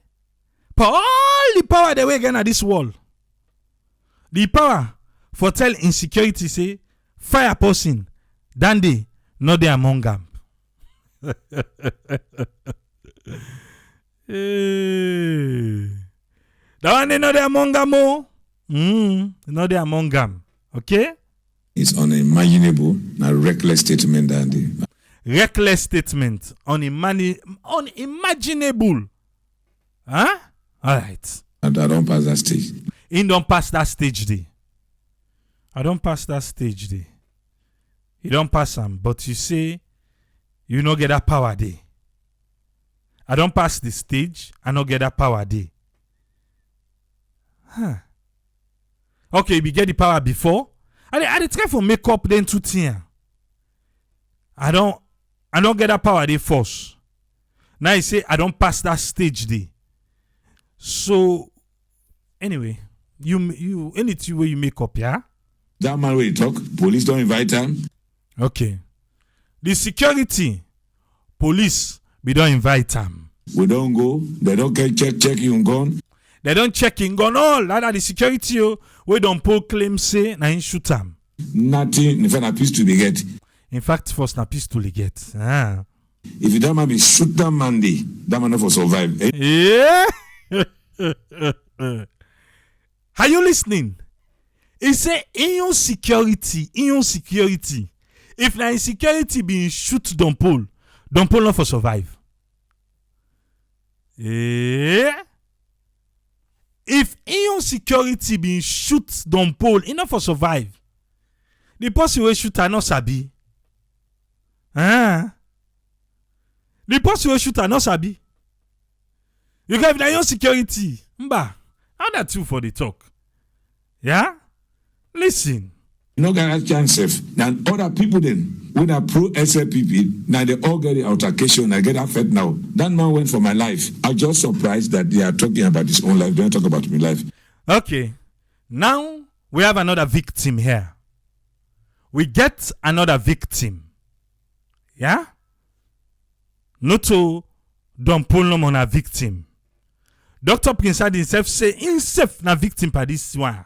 A: for all the power they were getting at this wall, the power for tell insecurity say fire person than they not they among them. That one they know they among them more. Not they among them. Okay?
D: It's unimaginable, a reckless statement Dandy.
A: Reckless statement. Unimaginable. Huh? All right.
D: And I don't pass that stage.
A: He don't pass that stage day. I don't pass that stage day. You don't pass them, but you say you don't get that power day. I don't pass the stage, I don't get that power day. Okay, we get the power before. I try for make up then to tear. I don't get that power day first. Now you say I don't pass that stage day. So anyway, you anything where you make up, yeah?
D: That man where you talk, police don't invite him.
A: Okay. The security, police, we don't invite them.
D: We don't go, they don't get check in gun.
A: They don't check in gun all. That the security we don't pull claim say na in shoot them.
D: Nothing, in fact, a piece to be get.
A: In fact, first na pistol to get.
D: If that man be shoot that man day, that man not for survive.
A: Yeah. Are you listening? He say in your security. If na insecurity being shoot Don Paul not for survive. Yeah. If in your security being shoot Don Paul, he not for survive. The person will shoot not sabi. The person will shoot not sabi. You get na your security. Mba, how that you for the talk? Yeah? Listen.
D: No get a chance if now other people then when I pro SLPP, now they all get the altercation, I get affected now. That man went for my life. I'm just surprised that they are talking about his own life. They don't talk about my life.
A: Okay. Now we have another victim here. We get another victim. Yeah? Not to Don Paul no more a victim. Dr. Prince Adin himself say himself na victim for this one.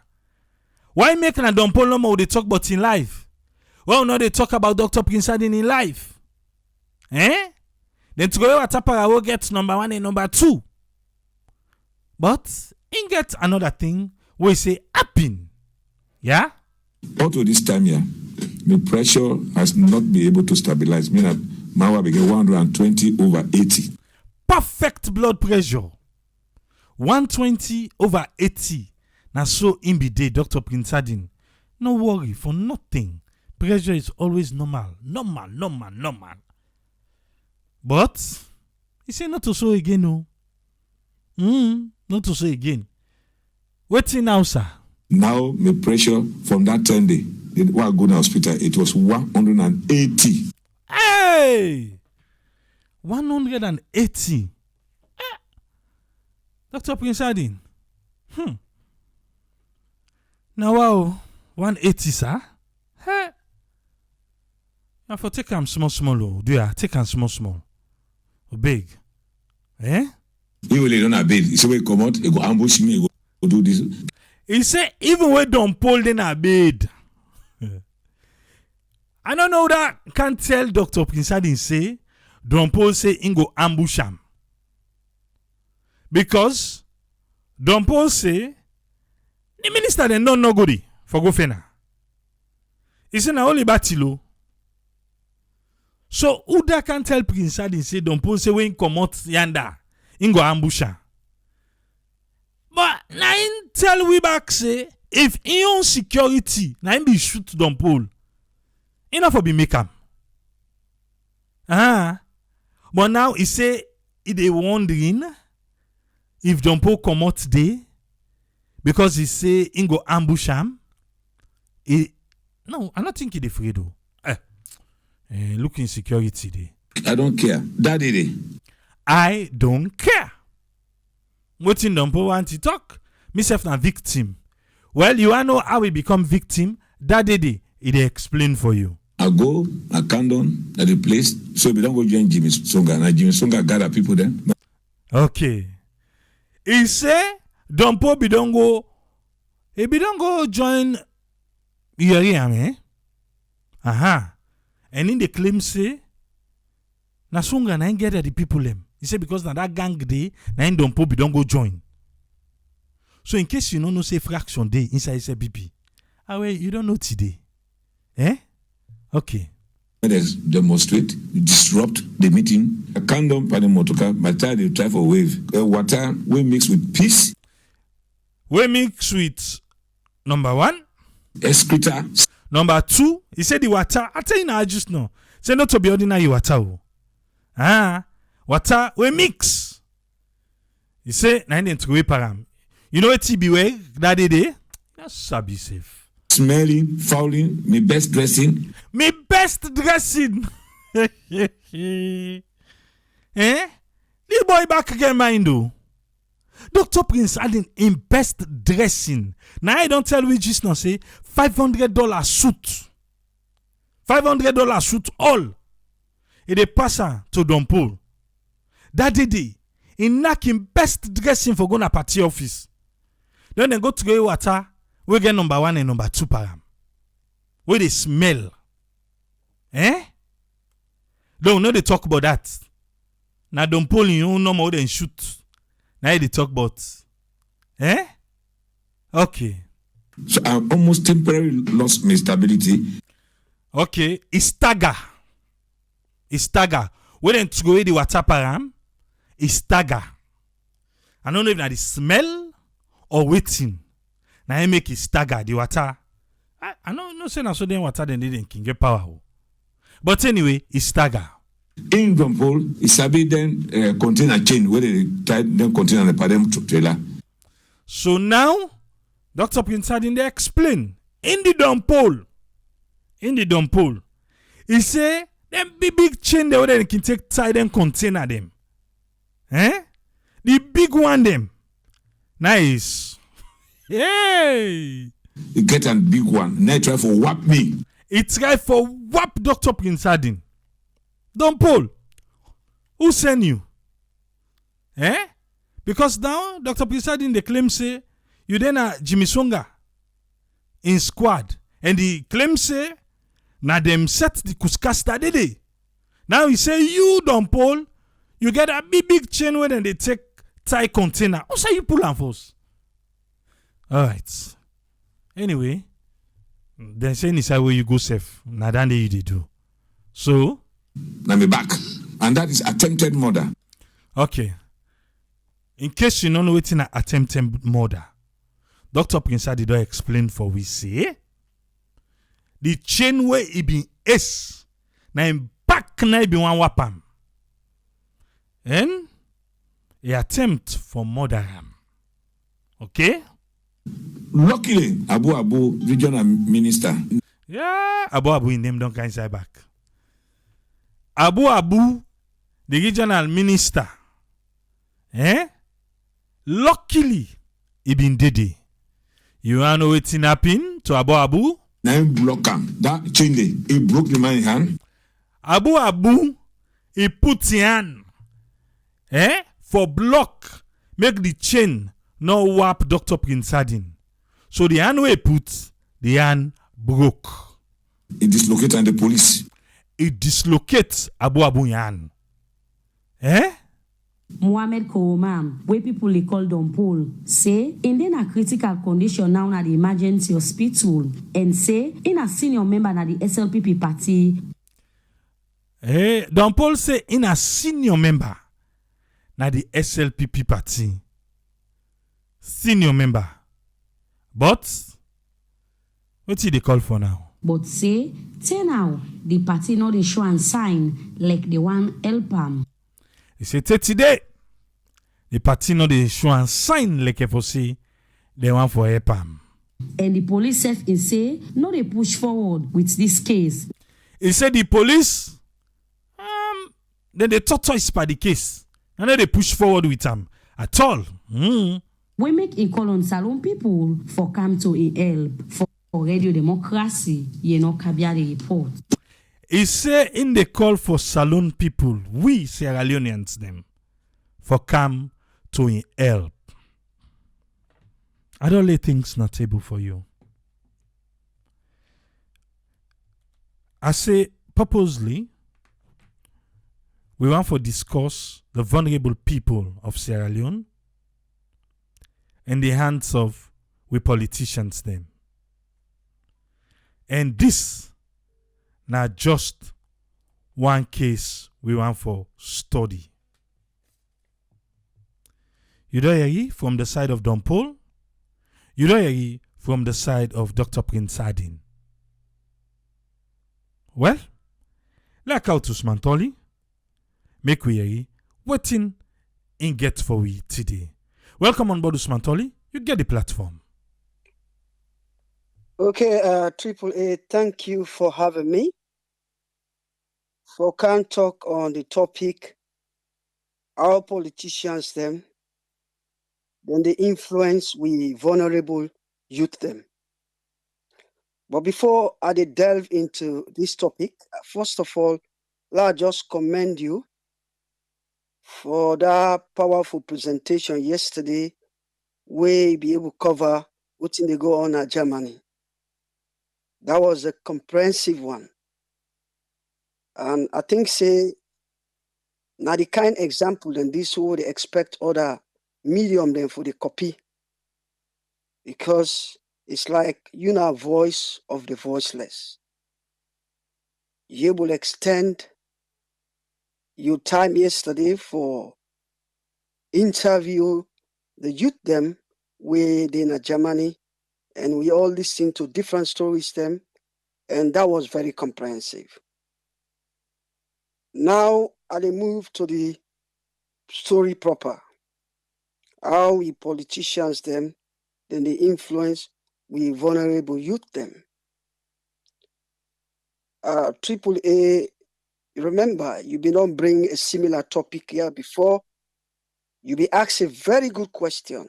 A: Why make na Don Paul no more they talk about in life? Well, now they talk about Dr. Prince Adin in life. Then to go over Tapara will get number 1 and number 2. But in get another thing we say happen. Yeah?
D: Up to this time here, the pressure has not been able to stabilize. Meaning that Mawa began 120/80.
A: Perfect blood pressure. 120/80. Now so in be day, Dr. Prince Adin. No worry for nothing. Pressure is always normal. Normal. But he say not to so again, no. Not to say again. Waiting now, sir.
D: Now my pressure from that 10 day, while going to hospital, it was 180.
A: Hey! 180. Dr. Prince Adin. Now wow, 180, sir. Hey. Now for take him small. Do ya take him small. Big.
D: He will don't big. He say we come out, he go ambush me. do this.
A: He say even when Don Paul then obeyed. I don't know that can't tell Dr. Prince Adin say Don Paul say he go ambush him. Because Don Paul say the minister then don't know good for go fena. He say na only batilo. So who that can tell Prince Adin say Don Paul say when he come out yanda, he go ambush him. But now him tell we back say if he own security, now him be shoot Don Paul. Enough for be make am. But now he say he dey wondering if Don Paul come out today because he say he go ambush him. No, I don't think he dey afraid though. Look in security day.
D: I don't care. Daddy day.
A: I don't care. Wetin Don Paul want to talk? Myself na victim. Well, you wanna know how we become victim? That day, it explain for you.
D: I go, I count on at the place, so we don't go join Jimmy Songa. Now Jimmy Songa gather people then.
A: Okay. He say Don Paul be don't go join Yeriam, eh? And in the claim say na Songa na get at the people them. He say because na that gang day, na in Don Paul be don't go join. So in case you don't know say fraction day inside SBP, you don't know today. Eh? Okay.
D: Let's demonstrate, disrupt the meeting. I can't dump any motorcar. My time they try for wave. Water we mix with peace.
A: We mix with number 1.
D: Excreta.
A: Number 2, he said the water. I tell you now, I just know. Say not to be ordinary water. Water we mix. He say na in to param. You know what TB way that day? That's be safe.
D: Smelling, fouling, me best dressing.
A: Me best dressing. Eh? Little boy back again mind though. Dr. Prince Adin in best dressing. Now I don't tell we just now say $500 suit. $500 suit all. It a passer to Don Paul. That day, he knock him best dressing for going to party office. Then they go to the water. We get number 1 and number 2 param. Where they smell. Don't know they talk about that. Now Don Paul you no more than shoot. Now they talk about. Okay.
D: So I almost temporarily lost my stability.
A: Okay. It's stagger. When they go away the water param, it's stagger. I don't know if that is smell or waiting. Now I make it stagger the water. I know say na so den water then they can get power. But anyway, it's stagger.
D: In Don Paul, it's a bit then contain a chain where they tied them contain the padem trailer.
A: So now, Dr. Prince Adin they explain in the Don Paul, he say them big chain there where they can take tie them container them. The big one them. Nice. Hey!
D: You get a big one. Now try for whap me.
A: It try for whap Dr. Prince Adin. Don Paul, who send you? Because now Dr. Prince Adin they claim say you then a Jimmy Songa in squad. And the claim say na them set the kuskasta day. Now he say you Don Paul, you get a big chain when they take tie container. Who say you pull and force? Alright. Anyway, then saying is where you go safe. Now that you do. So
D: now me back. And that is attempted murder.
A: Okay. In case you don't know what's an attempted murder, Dr. Prince Adin don't explain for we say the chain where he be S. Now in back now he be one wapam. And he attempt for murder. Okay?
D: Luckily, Abu, regional minister.
A: Yeah, Abu in them don't kind side back. Abu, the regional minister. Luckily, he been dead. You wanna know what's happened to Abu?
D: Now he block him. That chain he broke the man's hand.
A: Abu, he put his hand. For block, make the chain no whap Dr. Prince Hardin. So the hand we put, the hand broke.
D: It dislocated and the police.
A: It dislocates Abu Yan. Eh?
B: Mohamed Kouamam, where people they call Don Paul, say in then a critical condition now at the emergency hospital and say in a senior member na the SLPP party.
A: Don Paul say in a senior member na the SLPP party. Senior member. But what did they call for now?
B: But say, now the party not dey show and sign like the one help am.
A: He say today the party not dey show and sign like if say they want for help am.
B: And the police self in say no dey push forward with this case.
A: He said the police then they tortoise by the case and then they push forward with them at all.
B: We make a call on Salon people for come to a help for Radio Democracy, Kabia the report.
A: He say in the call for Salon people, we Sierra Leoneans them, for come to a help. I don't lay things not table for you. I say purposely, we want to discuss the vulnerable people of Sierra Leone in the hands of we politicians them. And this not just one case we want for study. You don't hear from the side of Don Paul. You don't hear from the side of Dr. Prince Hardin. Well, like out to Smantoli, make we hear waiting in get for we today. Welcome on board Smantoli. You get the platform.
E: Okay, Triple A, thank you for having me. For can talk on the topic, our politicians then they influence we vulnerable youth them. But before I delve into this topic, first of all, I just commend you for that powerful presentation yesterday where you be able to cover what's in the go on at Germany. That was a comprehensive one. And I think say now the kind example then this would expect other medium then for the copy. Because it's like you know voice of the voiceless. You will extend your time yesterday for interview the youth them where they in Germany, and we all listen to different stories them, and that was very comprehensive. Now I move to the story proper. How we politicians them, then they influence we vulnerable youth them. Triple A, remember, you be not bring a similar topic here before. You be asked a very good question.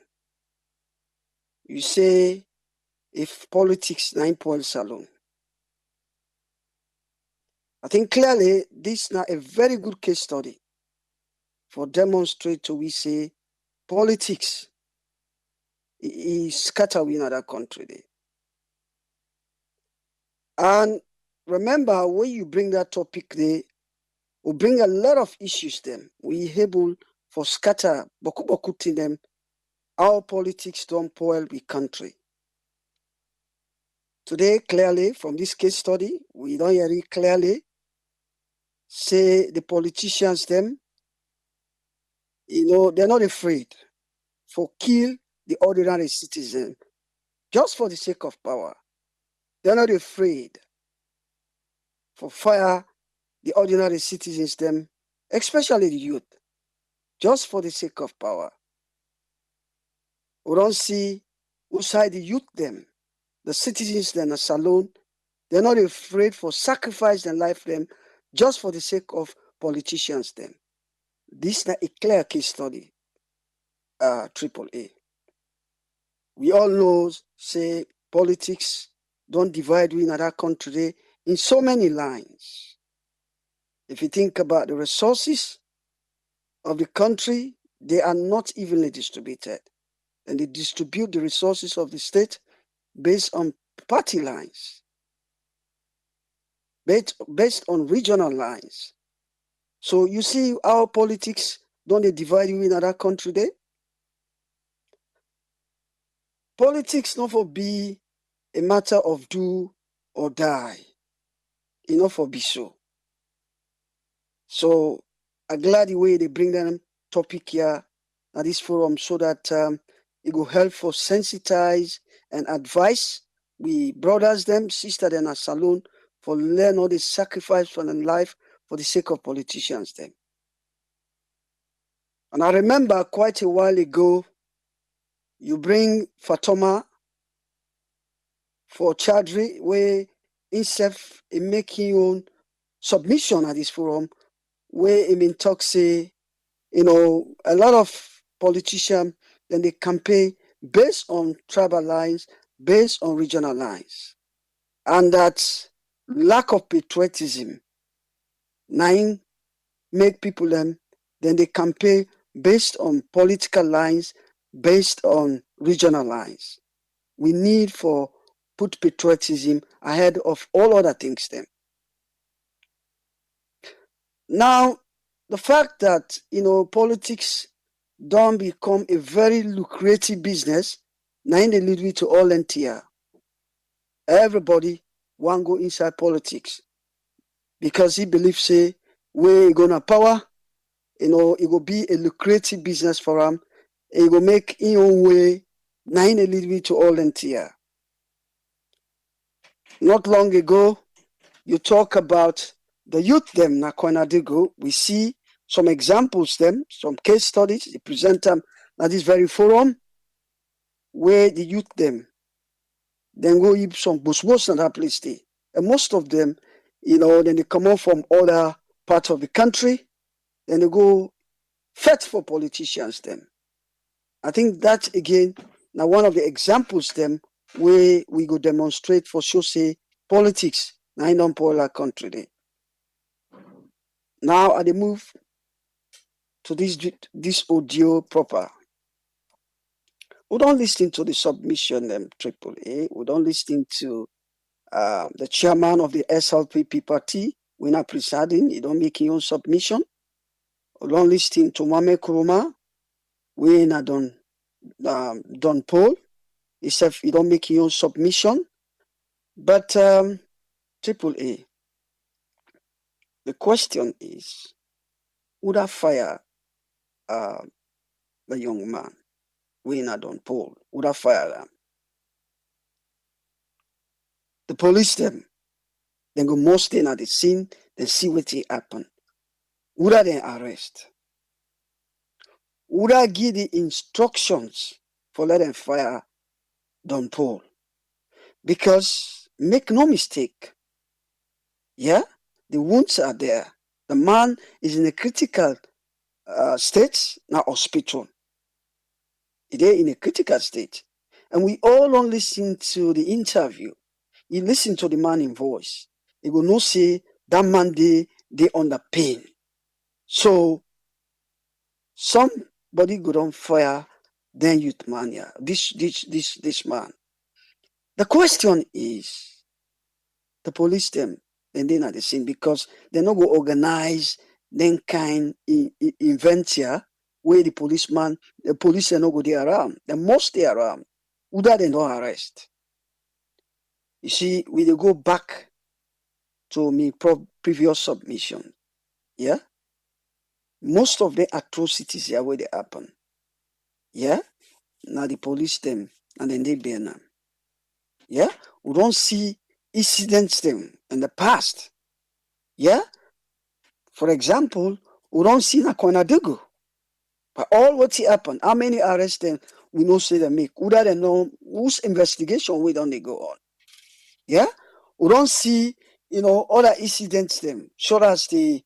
E: You say, if politics 9 salon. I think clearly this is not a very good case study for demonstrate to we say politics is scatter in other country there. And remember when you bring that topic there, we bring a lot of issues them. We able for scatter boku to them. Our politics don't spoil the country. Today, clearly, from this case study, we don't hear it clearly say the politicians them, they're not afraid for kill the ordinary citizen just for the sake of power. They're not afraid for fire the ordinary citizens them, especially the youth, just for the sake of power. We don't see outside the youth them, the citizens them are alone. They're not afraid for sacrifice their life them just for the sake of politicians them. This is not a clear case study, Triple A. We all know, say, politics don't divide we in other country in so many lines. If you think about the resources of the country, they are not evenly distributed. and they distribute the resources of the state based on party lines, based on regional lines. So you see how politics don't they divide you in other country there? Politics not for be a matter of do or die. It not for be so. So I'm glad the way they bring them topic here at this forum so that it will help for sensitize and advise we brothers them, sisters them at salon for learn all the sacrifice for their life for the sake of politicians them. And I remember quite a while ago, you bring Fatoma for Chadri, where himself in making own submission at this forum, where he been talk say, a lot of politicians, then they campaign based on tribal lines, based on regional lines. And that lack of patriotism, nine make people then they campaign based on political lines, based on regional lines. We need for put patriotism ahead of all other things then. Now, the fact that, politics don't become a very lucrative business, now they lead me to all NTR. Everybody want go inside politics because he believes, say, we gonna power, it will be a lucrative business for him. It will make in own way, now they lead me to all NTR. Not long ago, you talk about the youth them na Kwanadigo. We see some examples them, some case studies. They present them at this very forum where the youth them then go eat some busbos in that place stay. And most of them, then they come out from other parts of the country, then they go fight for politicians them. I think that again, now one of the examples them where we go demonstrate for sure say politics now in non-polar country there. Now I move to this audio proper. We don't listen to the submission Triple A. We don't listen to the chairman of the SLPP party. We're not presiding. He don't make his own submission. We don't listen to Mame Kuruma. We not done poll. Except he don't make his own submission. But Triple A, the question is, would I fire the young man? We not done poll. Would I fire them? The police them, then go most in at the scene, then see what happen. Would I then arrest? Would I give the instructions for let them fire Don Paul? Because make no mistake, yeah, the wounds are there. The man is in a critical state, now hospital. They're in a critical state. And we all don't listen to the interview. You listen to the man in voice. You will not say that man they under pain. So somebody go on fire, then youth man, yeah. This man. The question is the police them and they're not the same because they're not going to organize then kind event here where the police are not go there around. They must stay around. Who that they don't arrest. You see, we go back to my previous submission. Yeah? Most of the atrocities here where they happen. Yeah? Now the police them and then they burn them. Yeah? We don't see incidents them in the past. Yeah? For example, we don't see Nakwanadigo. But all what happened, how many arrests them we know say they make? Who that know whose investigation we don't they go on? Yeah? We don't see, other incidents them, sure as the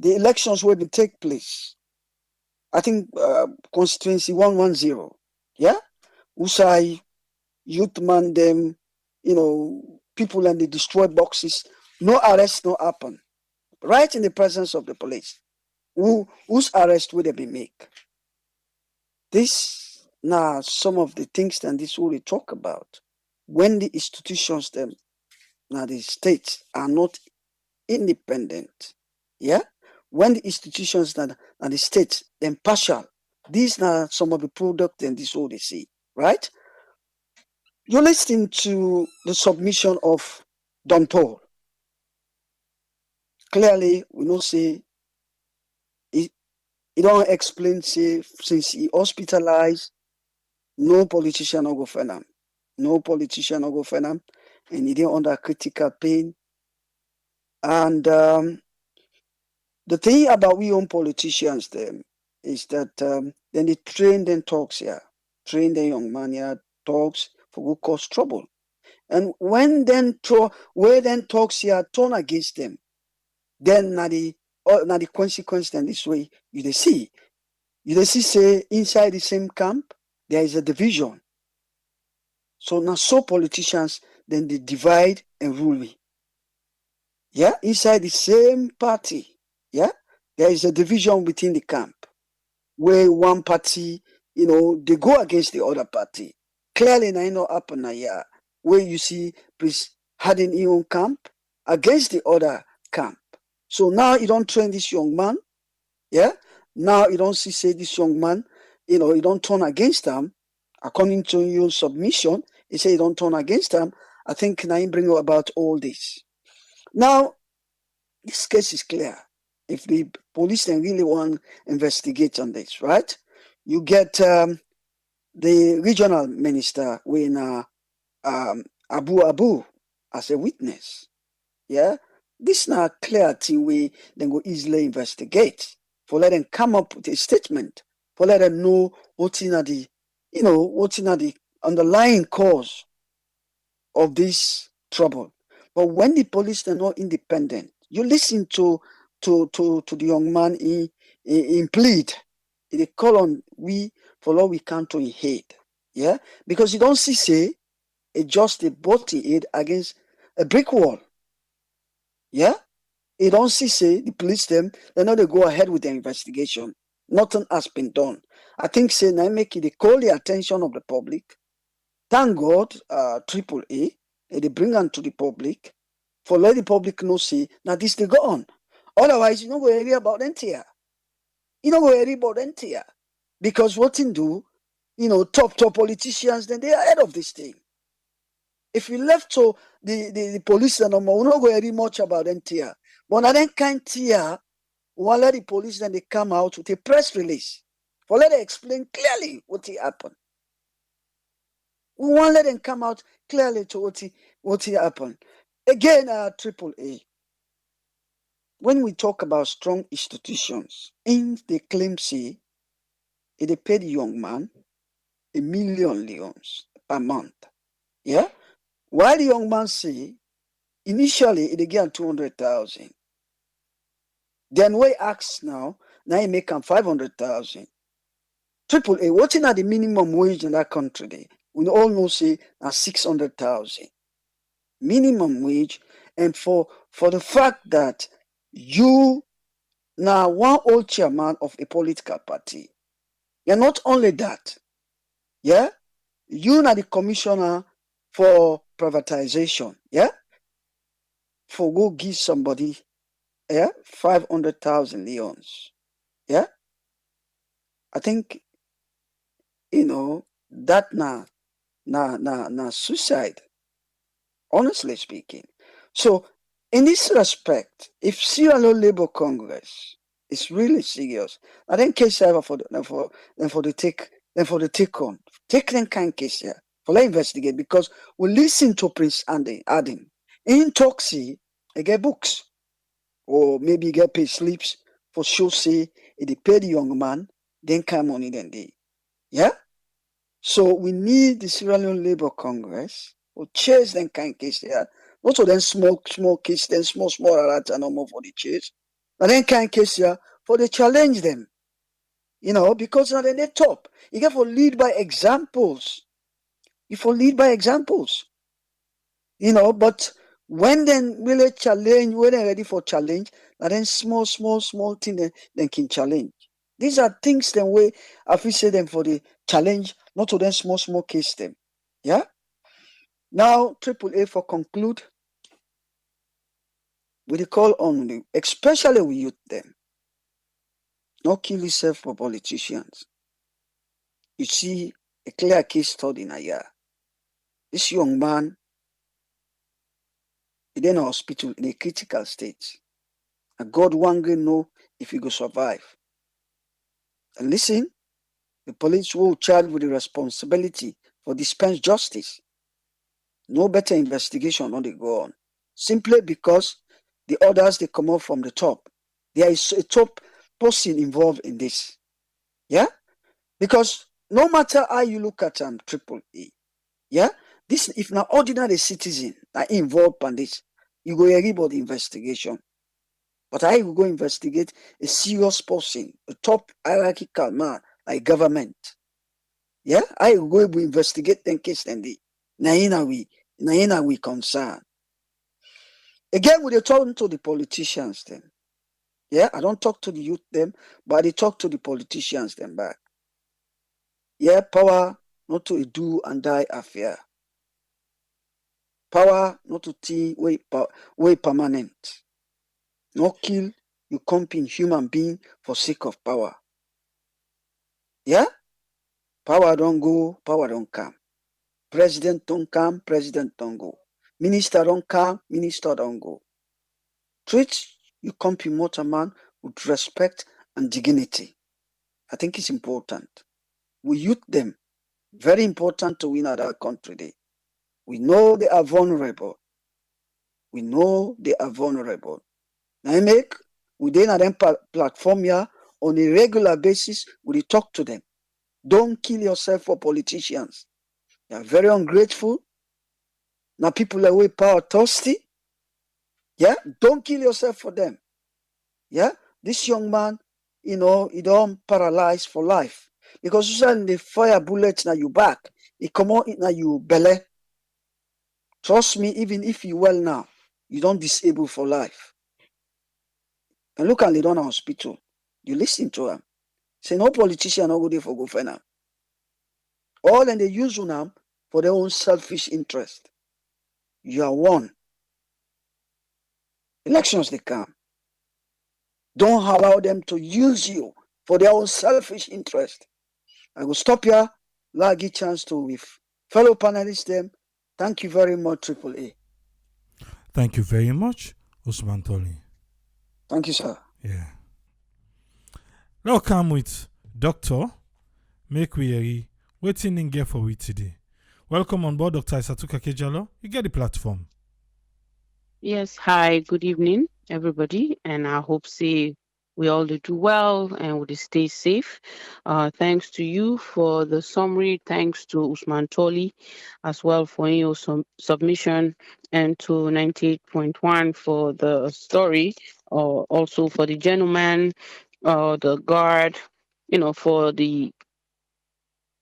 E: elections will be take place. I think constituency 110. Yeah? Usai, youth man them, people and they destroy boxes. No arrest, no happen. Right in the presence of the police. Whose arrest would they be make? This now some of the things that this will talk about. When the institutions them, now the states are not independent, yeah. When the institutions that and the states impartial, these are some of the products and this all they see, right? You're listening to the submission of Don Paul. Clearly, we know say he don't explain say since he hospitalized, no politician no go find am. No politician no go find am, and he did under critical pain. And the thing about we own politicians them is that then they train them talks here, train the young man here talks for who cause trouble. And when then where then talks here turn against them, then now the consequence then this way you see say inside the same camp there is a division. So now so politicians then they divide and rule we. Yeah, inside the same party, yeah, there is a division within the camp where one party, they go against the other party. Clearly, now not happen now, yeah, where you see Prince Harden in own camp against the other camp. So now you don't train this young man, yeah. Now you don't see say this young man, you don't turn against them. According to your submission, you say you don't turn against them. I think now you bring about all this. Now, this case is clear. If the police then really want to investigate on this, right? You get the regional minister when Abu as a witness. Yeah, this now clear thing we then go easily investigate for let them come up with a statement for let them know what's in the underlying cause of this trouble. But when the police are not independent, you listen to the young man in plead. They call on we for all we can to in hate. Yeah? Because you don't see say it just a butting it against a brick wall. Yeah? You don't see say the police them, they know they go ahead with the investigation. Nothing has been done. I think say now make it they call the attention of the public. Thank God, AAA, they bring them to the public for let the public know see now this they go on. Otherwise, you don't go hear about them here. You don't go hear about them here. Because what in do, top politicians, then they are ahead of this thing. If we left to the police and we're not going to hear much about them here. But now then can't hear, we'll let the police then they come out with a press release. For let them explain clearly what happened. We want to let them come out clearly to what happened. Again, AAA. When we talk about strong institutions, in the claim say, they pay the young man $1 million leons per month. Yeah? While the young man say, initially, they get 200,000. Then we ask now he make 500,000. AAA, what's in the minimum wage in that country? There? We all know say 600,000 minimum wage, and for the fact that you now one old chairman of a political party, and not only that, yeah, you now the commissioner for privatization, yeah, for go give somebody, 500,000 leons, yeah. I think that na suicide. Honestly speaking. So, in this respect, if Sierra Leone Labour Congress is really serious, I think case for the take on. Take them kind case here for let investigate because we listen to Prince Adam. In Toxi, they get books. Or maybe get pay slips for show say if they pay the young man, then come money then they. Yeah? So we need the Sierra Leone Labour Congress or chase them kind case there. Not of them small case, then small rats and no more for the chase. But then kind case here for the challenge them. Because now then they top. You get for lead by examples. You for lead by examples. But when then really challenge, when they're ready for challenge, and then small thing then can challenge. These are things then way I feel say them for the challenge not to them small case them. Yeah. Now, AAA for conclude, we call on the, especially we youth them, not kill yourself for politicians. You see a clear case study in a year. This young man, he in a hospital in a critical state. And God won't know if he go survive. And listen, the police will charge with the responsibility for dispense justice. No better investigation on they go on. Simply because the orders they come out from the top. There is a top person involved in this. Yeah? Because no matter how you look at triple A, yeah, this if not ordinary citizen are involved in this, you go hear about the investigation. But I will go investigate a serious person, a top hierarchical man like government. Yeah, I will go investigate them case and the naina we concern. Again, we talk to the politicians then. Yeah, I don't talk to the youth them, but I talk to the politicians them back. Yeah, power not to do and die affair. Power not to think way permanent. Not kill you comping human being for sake of power. Yeah? Power don't go, power don't come. President don't come, president don't go. Minister don't come, minister don't go. Treat you comping mortal man with respect and dignity. I think it's important. We youth them. Very important to win at our country day. We know they are vulnerable. We know they are vulnerable. Now make within a platform here on a regular basis, we talk to them. Don't kill yourself for politicians. They are very ungrateful. Now people are way power thirsty. Yeah, don't kill yourself for them. Yeah, this young man, he don't paralyzed for life because usually they fire bullets now you back, it come out now you belly. Trust me, even if you well now, you don't disable for life. And look at Leone Hospital. You listen to him. Say no politician no go there for go for now. All and they use them for their own selfish interest. You are one. Elections they come. Don't allow them to use you for their own selfish interest. I will stop here. Lagi chance to with fellow panelists them. Thank you very much, Triple A.
A: Thank you very much, Usman Toli.
E: Thank you, sir.
A: Yeah. Now come with Doctor. Make we waiting in gear for we today. Welcome on board, Dr. Isatuka Kejalo. You get the platform.
F: Yes, hi, good evening, everybody, and I hope we all do well and we stay safe. Thanks to you for the summary. Thanks to Usman Toli as well for your submission, and to 98.1 for the story, also for the gentleman, the guard, for the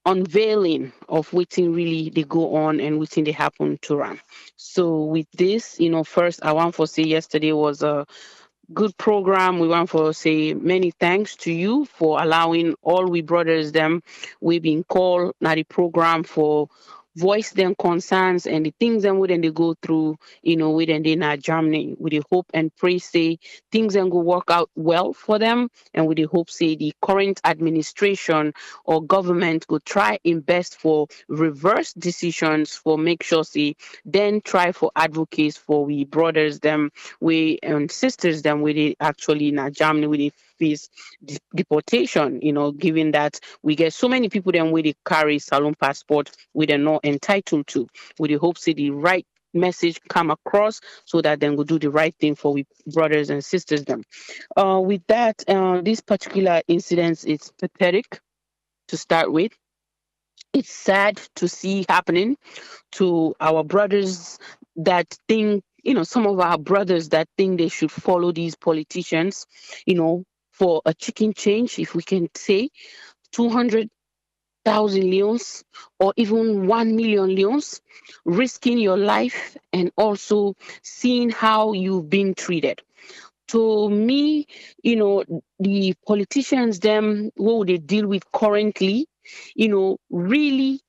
F: unveiling of waiting really they go on and waiting they happen to run. So with this, first I want to say yesterday was a good program. We want to say many thanks to you for allowing all we brothers them we been called now the program for voice them concerns and the things them when they go through, when they not Germany. With the hope and pray say things then go work out well for them, and with the hope say the current administration or government go try invest for reverse decisions for make sure say then try for advocates for we brothers them we and sisters them with it actually in Germany with it face deportation, given that we get so many people then with they carry salon passport we they're not entitled to. With the hope say the right message come across so that then we'll do the right thing for we brothers and sisters them. With that, this particular incident is pathetic to start with. It's sad to see happening to our brothers that think, some of our brothers that think they should follow these politicians, for a chicken change, if we can say, 200,000 leons or even 1 million leons, risking your life and also seeing how you've been treated. To me, the politicians, them, what they deal with currently, really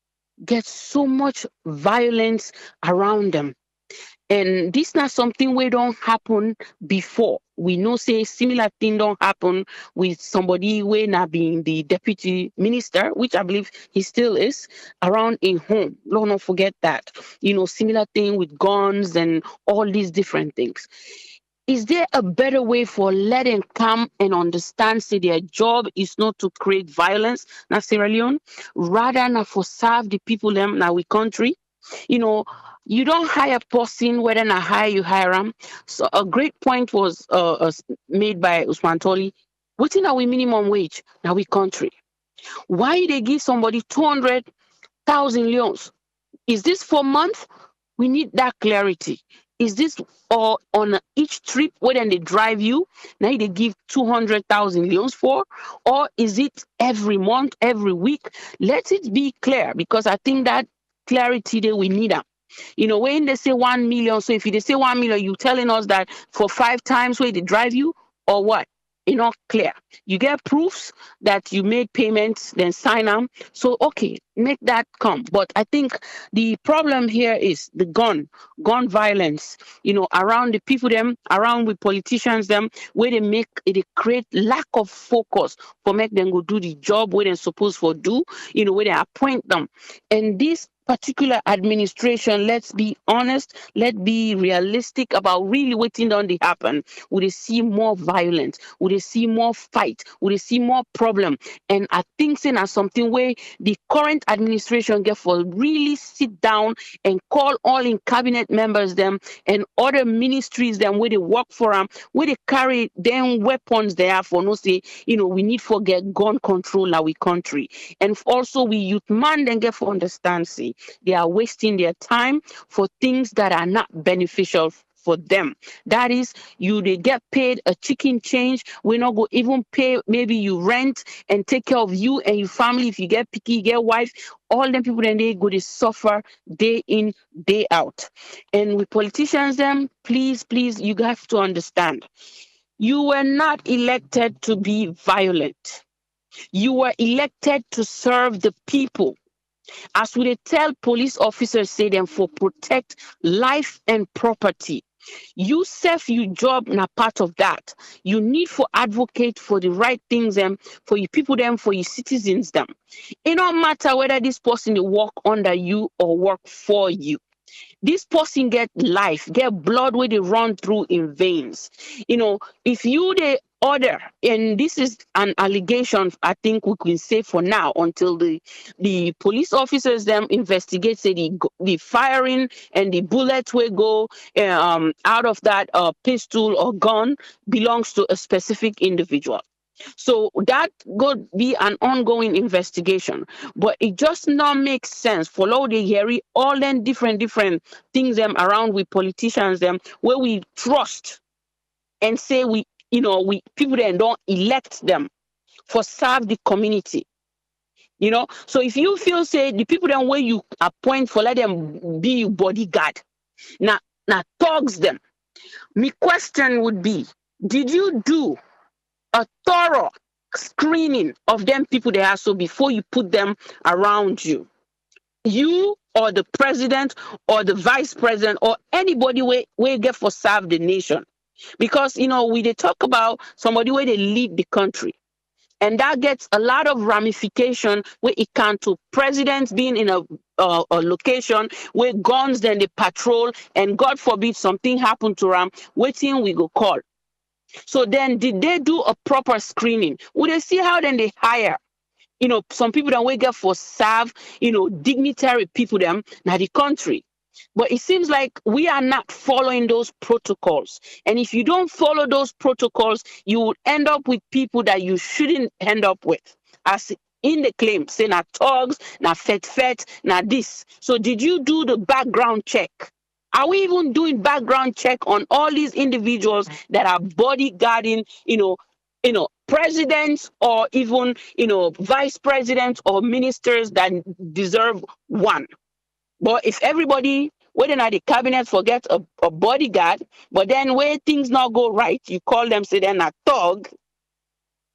F: get so much violence around them. And this not something we don't happen before. We know say similar thing don't happen with somebody when not being the deputy minister, which I believe he still is, around in home. Don't not forget that. Similar thing with guns and all these different things. Is there a better way for let them come and understand, say their job is not to create violence, na Sierra Leone, rather than for serve the people them now we country? You know, you don't hire person whether not hire you hire them. So a great point was made by Usman Toli. What's in our minimum wage now we country? Why they give somebody 200,000 leons? Is this for month? We need that clarity. Is this or on each trip where then they drive you, now they give 200,000 leons for, or is it every month, every week? Let it be clear, because I think that clarity that we need. When they say 1 million, so if they say 1 million, you telling us that for 5 times where they drive you, or what? It's not clear. You get proofs that you made payments, then sign them. So okay, make that come. But I think the problem here is the gun violence. Around the people them, around with politicians them, where they create lack of focus for make them go do the job where they're supposed to do. Where they appoint them, and this particular administration, let's be honest, let's be realistic about really waiting on the happen. Would they see more violence? Would they see more fight? Would they see more problem? And I think saying as something where the current administration get for really sit down and call all in cabinet members them and other ministries them where they work for them, where they carry them weapons they have for no say, we need for get gun control in our country. And also we youth man then get for understand see they are wasting their time for things that are not beneficial for them. That is, they get paid a chicken change. We're not going to even pay, maybe you rent and take care of you and your family. If you get picky, you get wife, all them people then they go to suffer day in, day out. And with politicians, them, please, you have to understand. You were not elected to be violent. You were elected to serve the people. As we tell police officers, say them for protect life and property. You self your job na part of that. You need for advocate for the right things them, for your people them, for your citizens them. It don't matter whether this person will work under you or work for you. This person get life, get blood where they run through in veins. If you the order, and this is an allegation, I think we can say for now until the police officers them investigate, say the firing and the bullets will go out of that pistol or gun belongs to a specific individual. So that could be an ongoing investigation, but it just not makes sense. Follow the hearing all them different things them around with politicians them where we trust and say we people then don't elect them for serve the community. So if you feel say the people then where you appoint for let them be your bodyguard, now thugs them. My question would be, did you do a thorough screening of them people they are so before you put them around you? You or the president or the vice president or anybody where get for serve the nation. Because we they talk about somebody where they lead the country. And that gets a lot of ramification where it can to presidents being in a location where guns then they patrol and God forbid something happen to them, waiting we go call. So then did they do a proper screening? Would they see how then they hire? Some people that wake up for serve, dignitary people them now the country. But it seems like we are not following those protocols. And if you don't follow those protocols, you will end up with people that you shouldn't end up with. As in the claim, say na thugs, na fet, na this. So did you do the background check? Are we even doing background check on all these individuals that are bodyguarding, presidents or even, vice presidents or ministers that deserve one? But if everybody, whether not the cabinet forget a bodyguard, but then where things not go right, you call them, say they're not thug,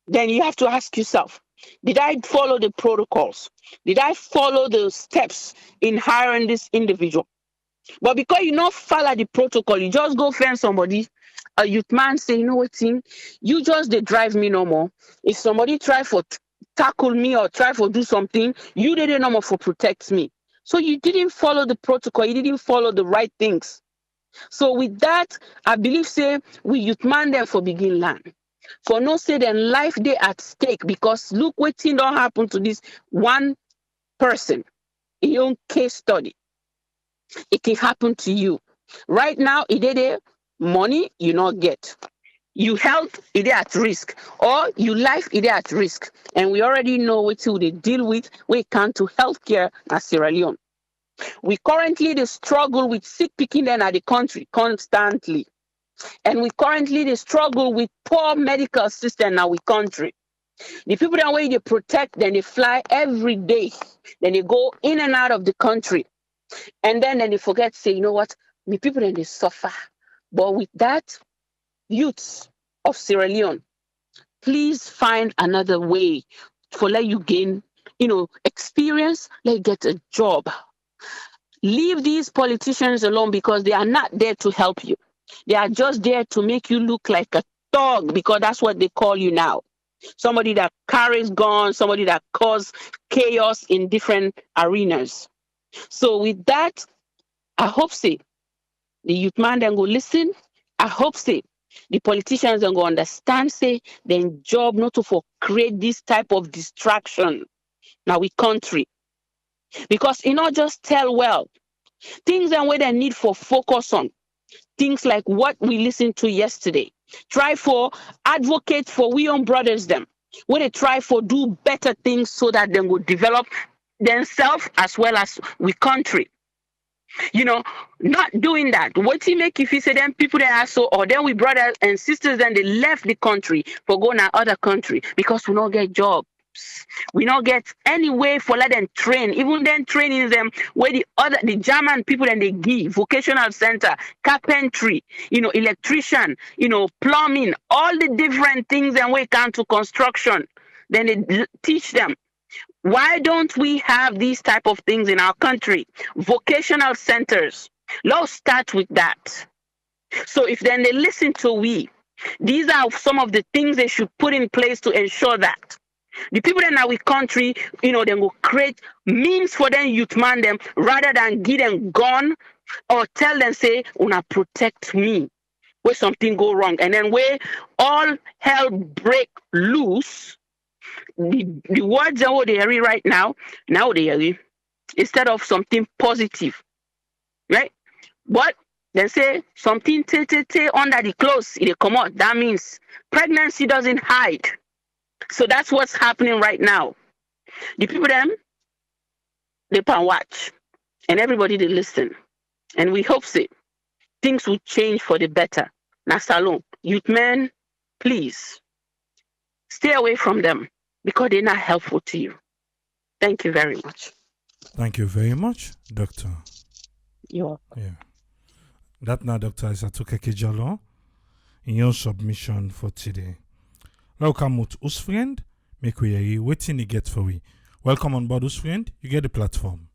F: then you have to ask yourself, Did I follow the protocols? Did I follow the steps in hiring this individual? But because you not follow the protocol, you just go find somebody, a youth man say, you know what thing, you just they drive me no more. If somebody try for tackle me or try for do something, you didn't no more for protect me. So you didn't follow the protocol, you didn't follow the right things. So with that, I believe say we youth man them for begin land. For no say then life they at stake because look what thing don't happen to this one person. In your own case study. It can happen to you. Right now, it is money you not get. You health, it is at risk. Or you life, it is at risk. And we already know what they deal with when it comes to healthcare at Sierra Leone. We currently they struggle with sick picking them at the country constantly. And we currently they struggle with poor medical system in our country. The people that way they protect, then they fly every day. Then they go in and out of the country. And then they forget to say, you know what, me people then they suffer. But with that, youths of Sierra Leone, please find another way for let you gain, experience, let you get a job. Leave these politicians alone because they are not there to help you. They are just there to make you look like a thug because that's what they call you now. Somebody that carries guns, somebody that causes chaos in different arenas. So with that, I hope say the youth man then go listen. I hope say the politicians then go understand say then job not to for create this type of distraction now we country. Because not just tell well things and where they need for focus on things like what we listened to yesterday. Try for advocate for we own brothers them. Where they try for do better things so that they will develop themselves as well as we country. Not doing that. What he make if he say them people that are so, or then we brothers and sisters, then they left the country for going to other country because we not get jobs. We not get any way for let them train. Even then training them where the German people then they give vocational center, carpentry, electrician, plumbing, all the different things and we come to construction. Then they teach them. Why don't we have these type of things in our country? Vocational centers. Let's start with that. So if then they listen to we, these are some of the things they should put in place to ensure that the people in our country, they will create means for them youth man them rather than give them gun or tell them say, "Una protect me." Where something go wrong, and then where all hell break loose. The words that they hear right now they hear instead of something positive, right? But they say something under the clothes, it come out. That means pregnancy doesn't hide. So that's what's happening right now. The people them, they can watch, and everybody they listen, and we hope say things will change for the better. Now, salon, youth men, please stay away from them because they're not helpful to you. Thank you very much.
A: Thank you very much, Doctor.
F: You're welcome.
A: Yeah. That now, Dr. Isatuke Kijalo, in your submission for today. Welcome with us friend. Make we hear waiting to get for we. Welcome on board us friend. You get the platform.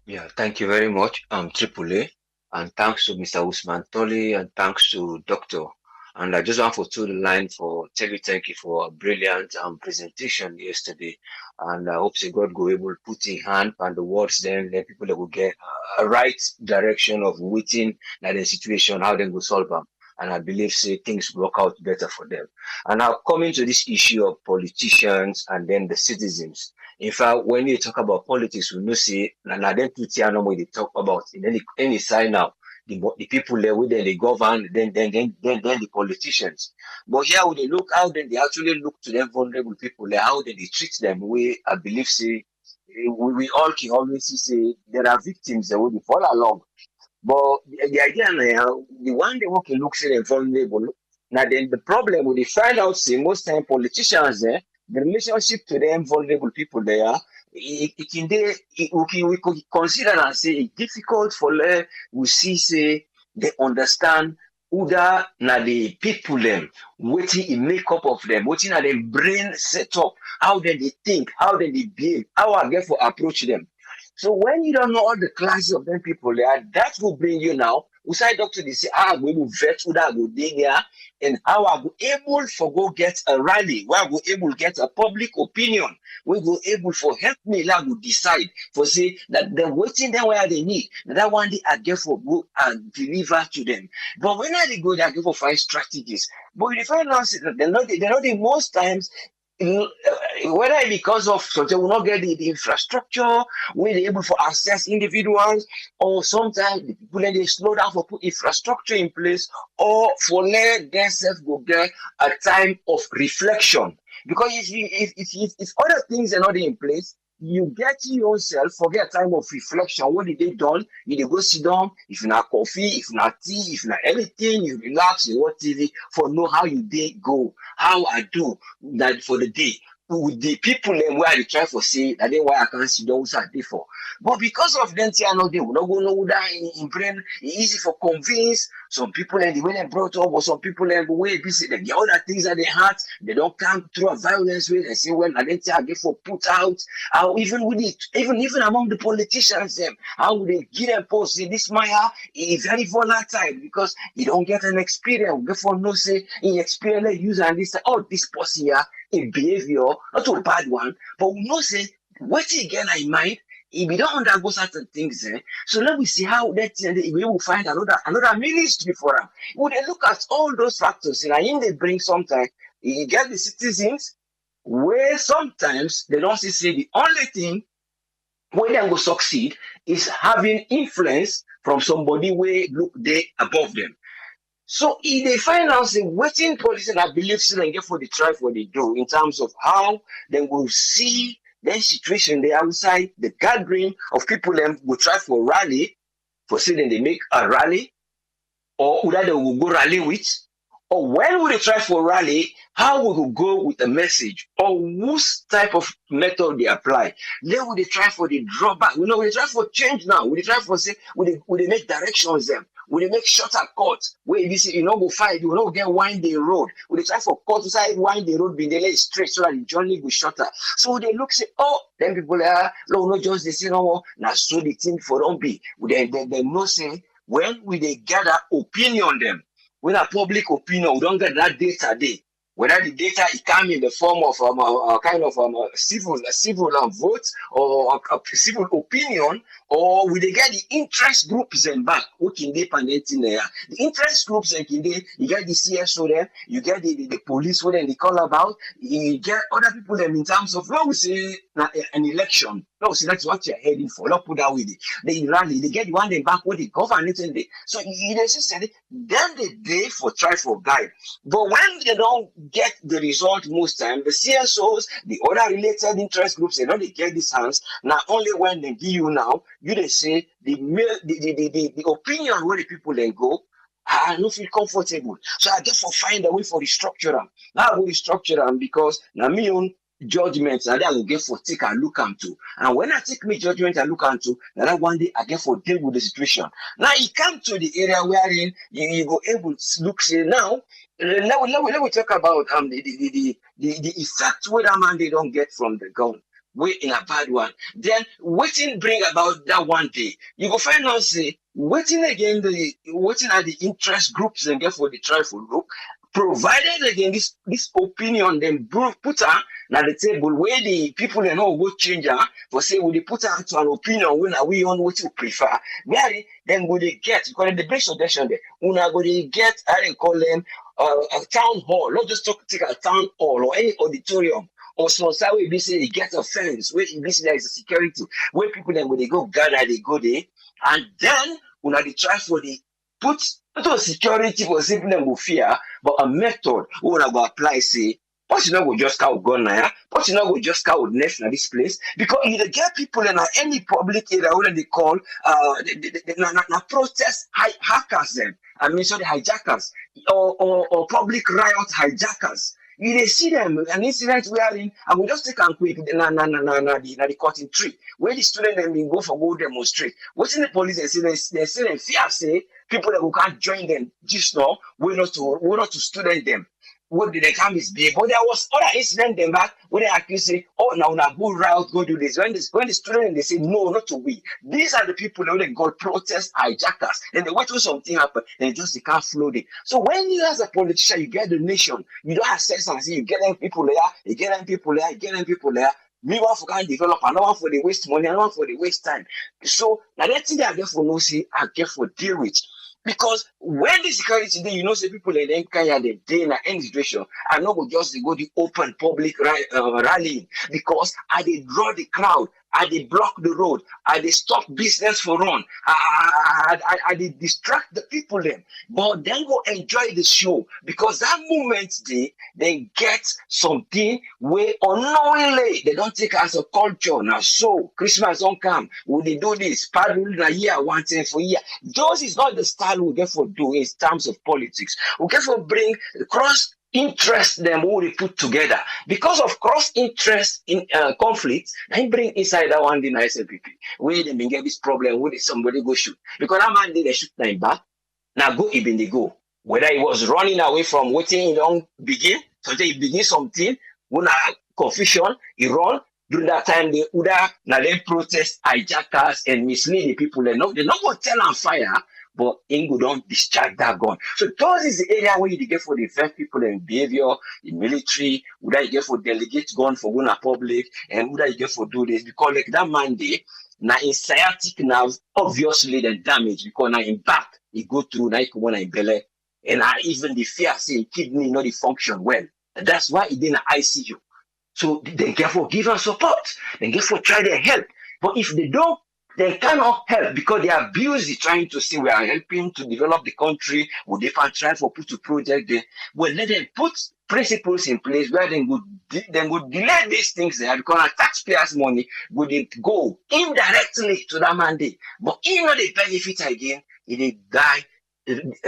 G: Yeah, thank you very much, Triple A, and thanks to Mr. Usman Toli, and thanks to Doctor. And I just want to the line for thank you for a brilliant presentation yesterday. And I hope that God will able to put in hand on the words then people that will get a right direction of waiting that the situation, how they will solve them. And I believe things work out better for them. And now coming to this issue of politicians and then the citizens. In fact, when you talk about politics, we know say, and I don't put here no more they talk about in any side now. The people there with them they govern, then the politicians. But here when they look how then they actually look to them vulnerable people, like how then they treat them. We I believe we all can always say there are victims that will follow along. But the idea now, the one they want to look say them vulnerable. Now then the problem when they find out say most time politicians there, the relationship to them vulnerable people there, we could consider and say it's difficult for them we see say they understand Uda na the people them, waiting in makeup of them, waiting at them brain set up, how they think, how they behave, how I get for approach them. So when you don't know all the classes of them people there, that will bring you now. Usai doctor they say, I go to vet Uda go there, and how I go able for go get a rally, where I go able get a public opinion, we go able for help me like go decide for say that they're waiting there where they need. That one day I get for go and deliver to them. But when I go, they go for find strategies. But if I now see that they're not the most times whether because of so they will not get the infrastructure, when they're able to access individuals, or sometimes the people then they slow down for put infrastructure in place, or for let themselves go get a time of reflection. Because if other things are not in place, you get yourself forget time of reflection. What did they done? You go sit down, if not coffee, if not tea, if not anything, you relax, you watch TV for know how you day go, how I do that for the day. With the people where I try for say that they why I can't see those are there for. But because of them, they know they will not go know that in brain easy for convince some people and the way they brought up, or some people and the way the other things that they heart, they don't come through a violence way and say, well, I didn't get for put out. How even with it, even among the politicians, them, how would they get them post say this Maya is very volatile because you don't get an experience. Before no say in experience user and this this person here in behavior, not a bad one, but we know say what again I mind if we don't undergo certain things, so let me see how that we will find another ministry for them. Would they look at all those factors and in they bring sometimes you get the citizens where sometimes they don't see the only thing where they will succeed is having influence from somebody where look they above them. So if they find out the waiting policy and I believe still and get for the try what they do in terms of how they will see their situation there outside the gathering of people them will try for rally, for saying they make a rally, or whether they will go rally with, or when we try for rally, how we will go with a message, or whose type of method they apply. Then we try for the drawback. We know we try for change now. We try for say we make directions them. We make shorter cuts where you know go fight, you know get wind the road. We try for cut to side wind the road, be they lay straight so that the journey will shorter. So they look say, oh, then people are no just they say no, now so the thing for don't be. They know say when we they gather opinion them. When a public opinion, we don't get that data day. Whether the data it come in the form of a kind of civil vote or a civil opinion, or we they get the interest groups and back who can dependent in there. The interest groups and can they you get the CSO there, you get the police what they call about, you get other people them in terms of no we say an election. No, see that's what you're heading for. Not put that with it. They rally, they get the one they back with the government and they so you necessarily then the day for try for guide. But when they don't get the result most time, the CSOs, the other related interest groups, they don't get these hands. Not only when they give you now, you they say the opinion where the people then go, I don't feel comfortable. So I therefore find a way for restructure them. Now I will restructure them because now me own judgments and I will get for take and look into. And when I take my judgment and look into, then one day I get for deal with the situation. Now you come to the area wherein you go able to look say now. Let me talk about the effect where that man they don't get from the gun. Way in a bad one. Then waiting bring about that one day. You go find out say waiting again waiting at the interest groups and get for the trifle group. Provided again this opinion then put her at the table where the people they know go change her for say will they put her to an opinion when are we on what you prefer. Mary then will they get because the best suggestion there. Una go they get I can call them a town hall, not just take a town hall or any auditorium. Or so we be say they get a fence where you there is a security where people then when they go gather they go there and then una they try for the put not security for simple and fear, but a method we wanna go apply say but you not go just count gun now, but you not go just count next in this place because you get people in any public area where they call protest hackers them. I mean sorry hijackers or public riot hijackers. You they see them an incident wherein I will just take and quick the cutting tree where the student then go for go demonstrate. What's in the police they say they fear say People that who can't join them, just now, we're not to student them. What did they come is big? But there was other incident them back when they accuse say, oh now go route, go do this. When the student they say no, not to we. These are the people that they got protest hijackers. And they wait till something happen, and just they can't float it. So when you as a politician, you get the nation, you don't have sense and say you get them people there, you get them people there, you get them people there. Me one for can develop, another one for the waste money, another one for the waste time. So now that thing that I get for no see, I get for deal with. Because when the security day, say people in them kind of the day in any situation, I know we just go the open public rally because I they draw the crowd, I they block the road, I they stop business for run, I they distract the people them. But then go enjoy the show because that moment they get something where unknowingly they don't take as a culture. Now so Christmas don't come, will they do this? Pardon a year, one thing for year. Those is not the style we get for do in terms of politics. We get for bring cross interest them who they put together because of cross interest in conflict. I bring inside that one the nice SLPP where they been get this problem where somebody go shoot because that man did they shoot them back. Now go even they go. Whether he was running away from waiting, he don't begin. So he begin something. When a confusion, he run. During that time, they would now then protest hijackers and mislead the people. They're not going to tell on fire, but Ingo don't discharge that gun. So those is the area where you get for the first people in behavior, in military, would I get for delegate gun for going public, and would I get for do this? Because like that Monday, now in sciatic nerves, obviously the damage, because now in back, it go through now when in belly, and even the fear saying kidney not function well. That's why it didn't ICU. So they get for give us support. They get for try their help. But if they don't, they cannot help because they are busy trying to see we are helping to develop the country. Would they try for put to project there? Well, let them put principles in place where they would delay these things there because our taxpayers' money would go indirectly to that mandate. But even though they benefit again, it die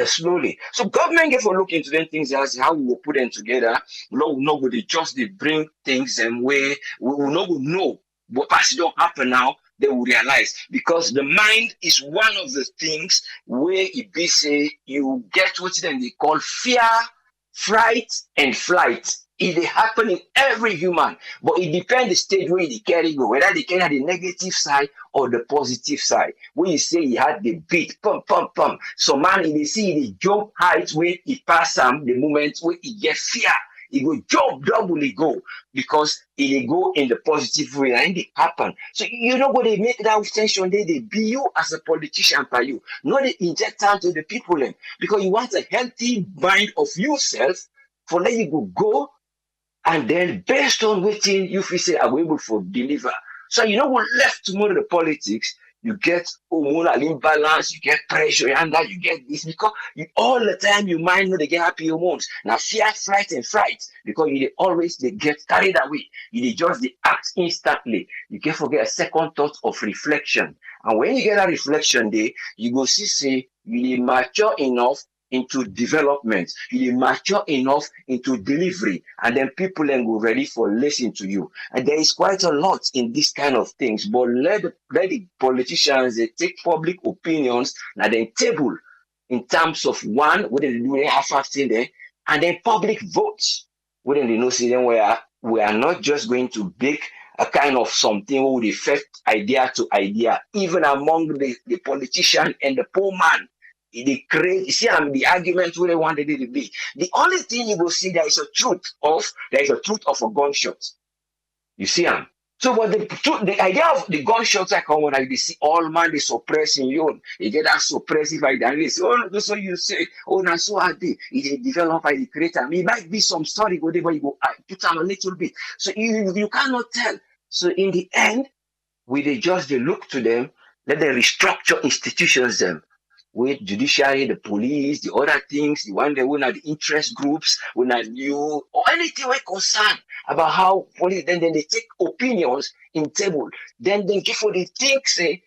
G: slowly. So government get for look into them things as how we will put them together. We know would they just they bring things and way we will know what past don't happen now. They will realize because the mind is one of the things where it be say you get what then they call fear, fright, and flight. It happen in every human, but it depends the stage where they carry go, whether they carry the negative side or the positive side. When you say he had the beat, pump, pump, pump. So man, if they see the jump height where he pass the moment where he get fear, he go jump double he go because he go in the positive way and it happen. So you know what they make that tension they be you as a politician by you, not they inject into the people then because you want a healthy mind of yourself for let you go. And then based on waiting, you feel say I'm able to deliver. So you know what left tomorrow the politics, you get hormonal imbalance, you get pressure, and that you get this because you all the time you mind know they get happy hormones. Now fear, fright, and fright because you always they get carried away. You just they act instantly. You can forget a second thought of reflection. And when you get that reflection there, you go see say you mature enough into development, you mature enough into delivery, and then people then go ready for listening to you. And there is quite a lot in this kind of things, but let the politicians they take public opinions and then table in terms of one, what they do, they have something there, and then public votes. Wouldn't they know see them where we are not just going to make a kind of something who would affect idea to idea, even among the politician and the poor man. They create, you see, the argument where they wanted it to be. The only thing you will see there is a truth of a gunshot. You see, so but the idea of the gunshots I come when I see all man they suppressing you. You get that suppressive idea. And they say, oh, that's what you say. Oh, now so are they. It developed by the creator. It might be some story, whatever you go put on a little bit. So you cannot tell. So in the end, they look to them, let them restructure institutions them. With judiciary, the police, the other things, the one they will have the interest groups, when you or anything we concern about how police, then they take opinions in table. Then give for the things say,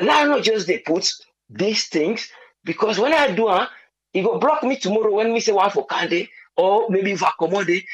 G: now not just they put these things, because when I do, it will block me tomorrow when we say one for candy, or maybe for accommodate.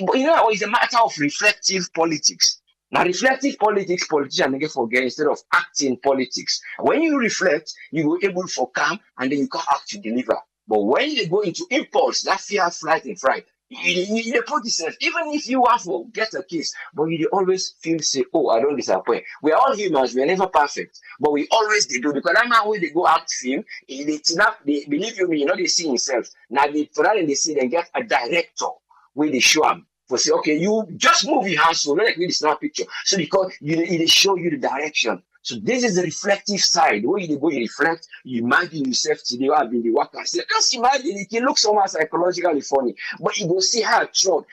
G: But you know, it's a matter of reflective politics. Now, reflective politics, politicians they forget instead of acting politics. When you reflect, you will able for calm and then you can act to deliver. But when you go into impulse, that fear, flight, and fright, you put yourself, even if you have to get a case, but you always feel say, oh, I don't disappoint. We are all humans, we are never perfect, but we always they do because that man when they go act film, they believe you me, you know they see himself. Now they for that they see they get a director where they show them for say, okay, you just move your hands so like this snap picture. So because they show you the direction. So this is the reflective side. When you go, you reflect, you imagine yourself today, I've been the worker. So just imagine it can look somehow psychologically funny, but you go see how I throw,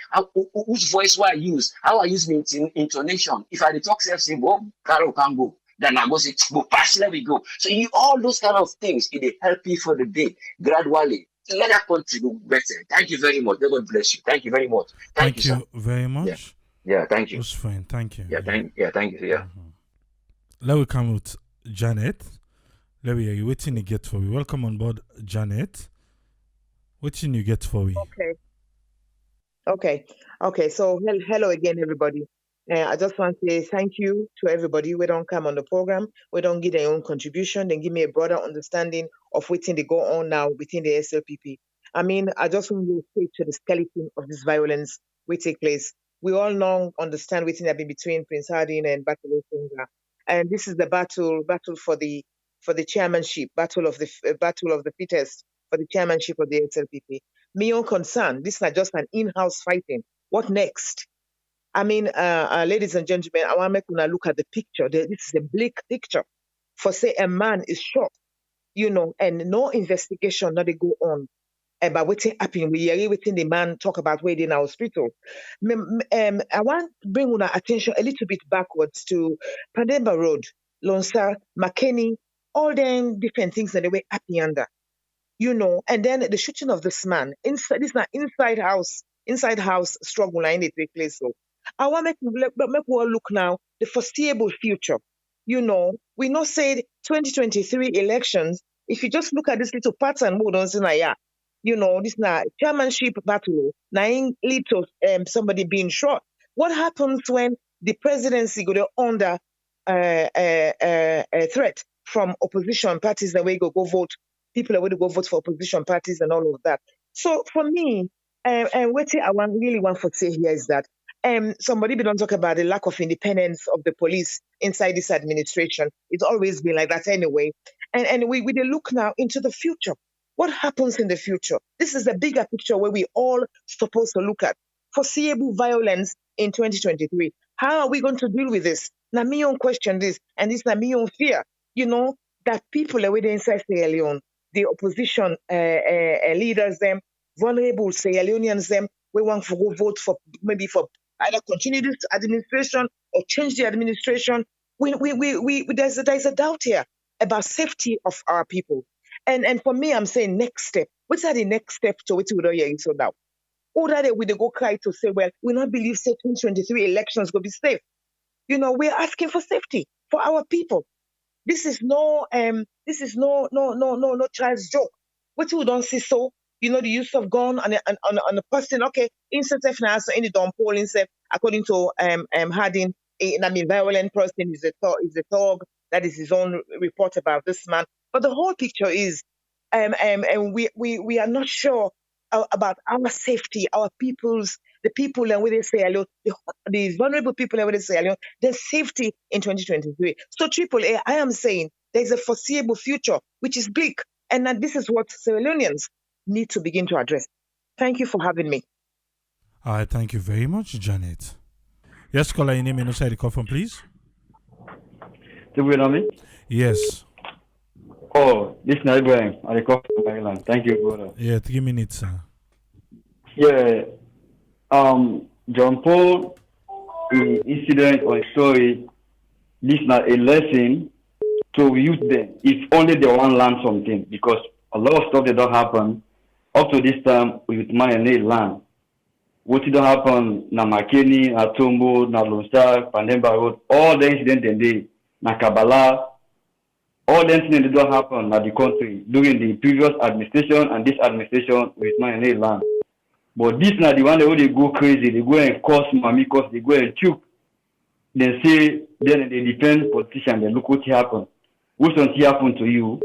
G: which voice will I use, how I use my intonation. If I talk self say, well, Carol can go. Then I go say, go pass, let me go. So you all those kind of things, it help you for the day gradually. Let that contribute better. Thank you very much. God bless you. Thank you very much. Thank you, sir.
A: Very much.
G: Yeah, thank you.
A: That's fine. Thank you.
G: Thank you. Yeah.
A: Let me come with Janet. Let me hear you. Waiting to get for you. Welcome on board, Janet. Waiting you get for you.
H: Okay. So hello again, everybody. I just want to say thank you to everybody. We don't come on the program. We don't give their own contribution. Then give me a broader understanding of what's they go on now within the SLPP. I mean, I just want to speak to the skeleton of this violence will take place. We all know, understand what's happening between Prince Hardin and Battle Otunga. And this is the battle for the chairmanship, battle of the fittest for the chairmanship of the SLPP. Me own concern, this is not just an in-house fighting. What next? I mean, ladies and gentlemen, I want to look at the picture. This is a bleak picture. For say a man is shot, and no investigation not they go on about what's happening. We hear within the man talk about where in our hospital. I want to bring our attention a little bit backwards to Pandemba Road, Lonsar, McKinney, all them different things that they were happy under. And then the shooting of this man inside this not inside house struggle line it take place. So I want to make we all look now the foreseeable future. We not say 2023 elections. If you just look at this little pattern, we don't say this now chairmanship battle now lead to somebody being shot. What happens when the presidency go under a threat from opposition parties that we go vote? People are going to go vote for opposition parties and all of that. So for me, and what I really want to say here is that somebody don't talk about the lack of independence of the police inside this administration. It's always been like that anyway. And we look now into the future. What happens in the future? This is the bigger picture where we all supposed to look at. Foreseeable violence in 2023. How are we going to deal with this? Now, me own question this, and this is my own fear. That people are within inside Sierra Leone, the opposition leaders, them vulnerable Sierra Leoneans, them we want to go vote for either continue this administration or change the administration. There's a doubt here about safety of our people. And for me, I'm saying next step. What's the next step to what we don't hear so now? Or that we go cry to say, well, we not believe 2023 elections will be safe. We're asking for safety for our people. This is no child's joke. What we don't see so, the use of gun on a person, okay, instant now so any don't polling according to Hardin, violent person is a thug. That is his own report about this man. But the whole picture is, and we are not sure about our safety, our the people and where they say the vulnerable people and where they say their safety in 2023. So AAA, I am saying there's a foreseeable future which is bleak, and that this is what Sierra Leoneans need to begin to address. Thank you for having me.
A: All right, thank you very much, Janet. Yes, caller, your name and inside the call from, please.
I: Do we know me?
A: Yes.
I: Oh, this is Ibrahim. I call from Maryland. Thank you, brother.
A: Yeah, 3 minutes.
I: Yeah. John Paul incident or story, this is not a lesson to youth them. If only they want to learn something, because a lot of stuff that don't happen up to this time with my need land. What did happen na Makeni, na Tombo, na Lonsa, Pandemba Road, all the incidents and they na Kabbalah, all the incidents that don't happen at the country during the previous administration and this administration with my land. But this is not the one that they go crazy, they go and cause mammy, cause they go and choke. They say, then they defend politician, they look what happened. What something happened to you,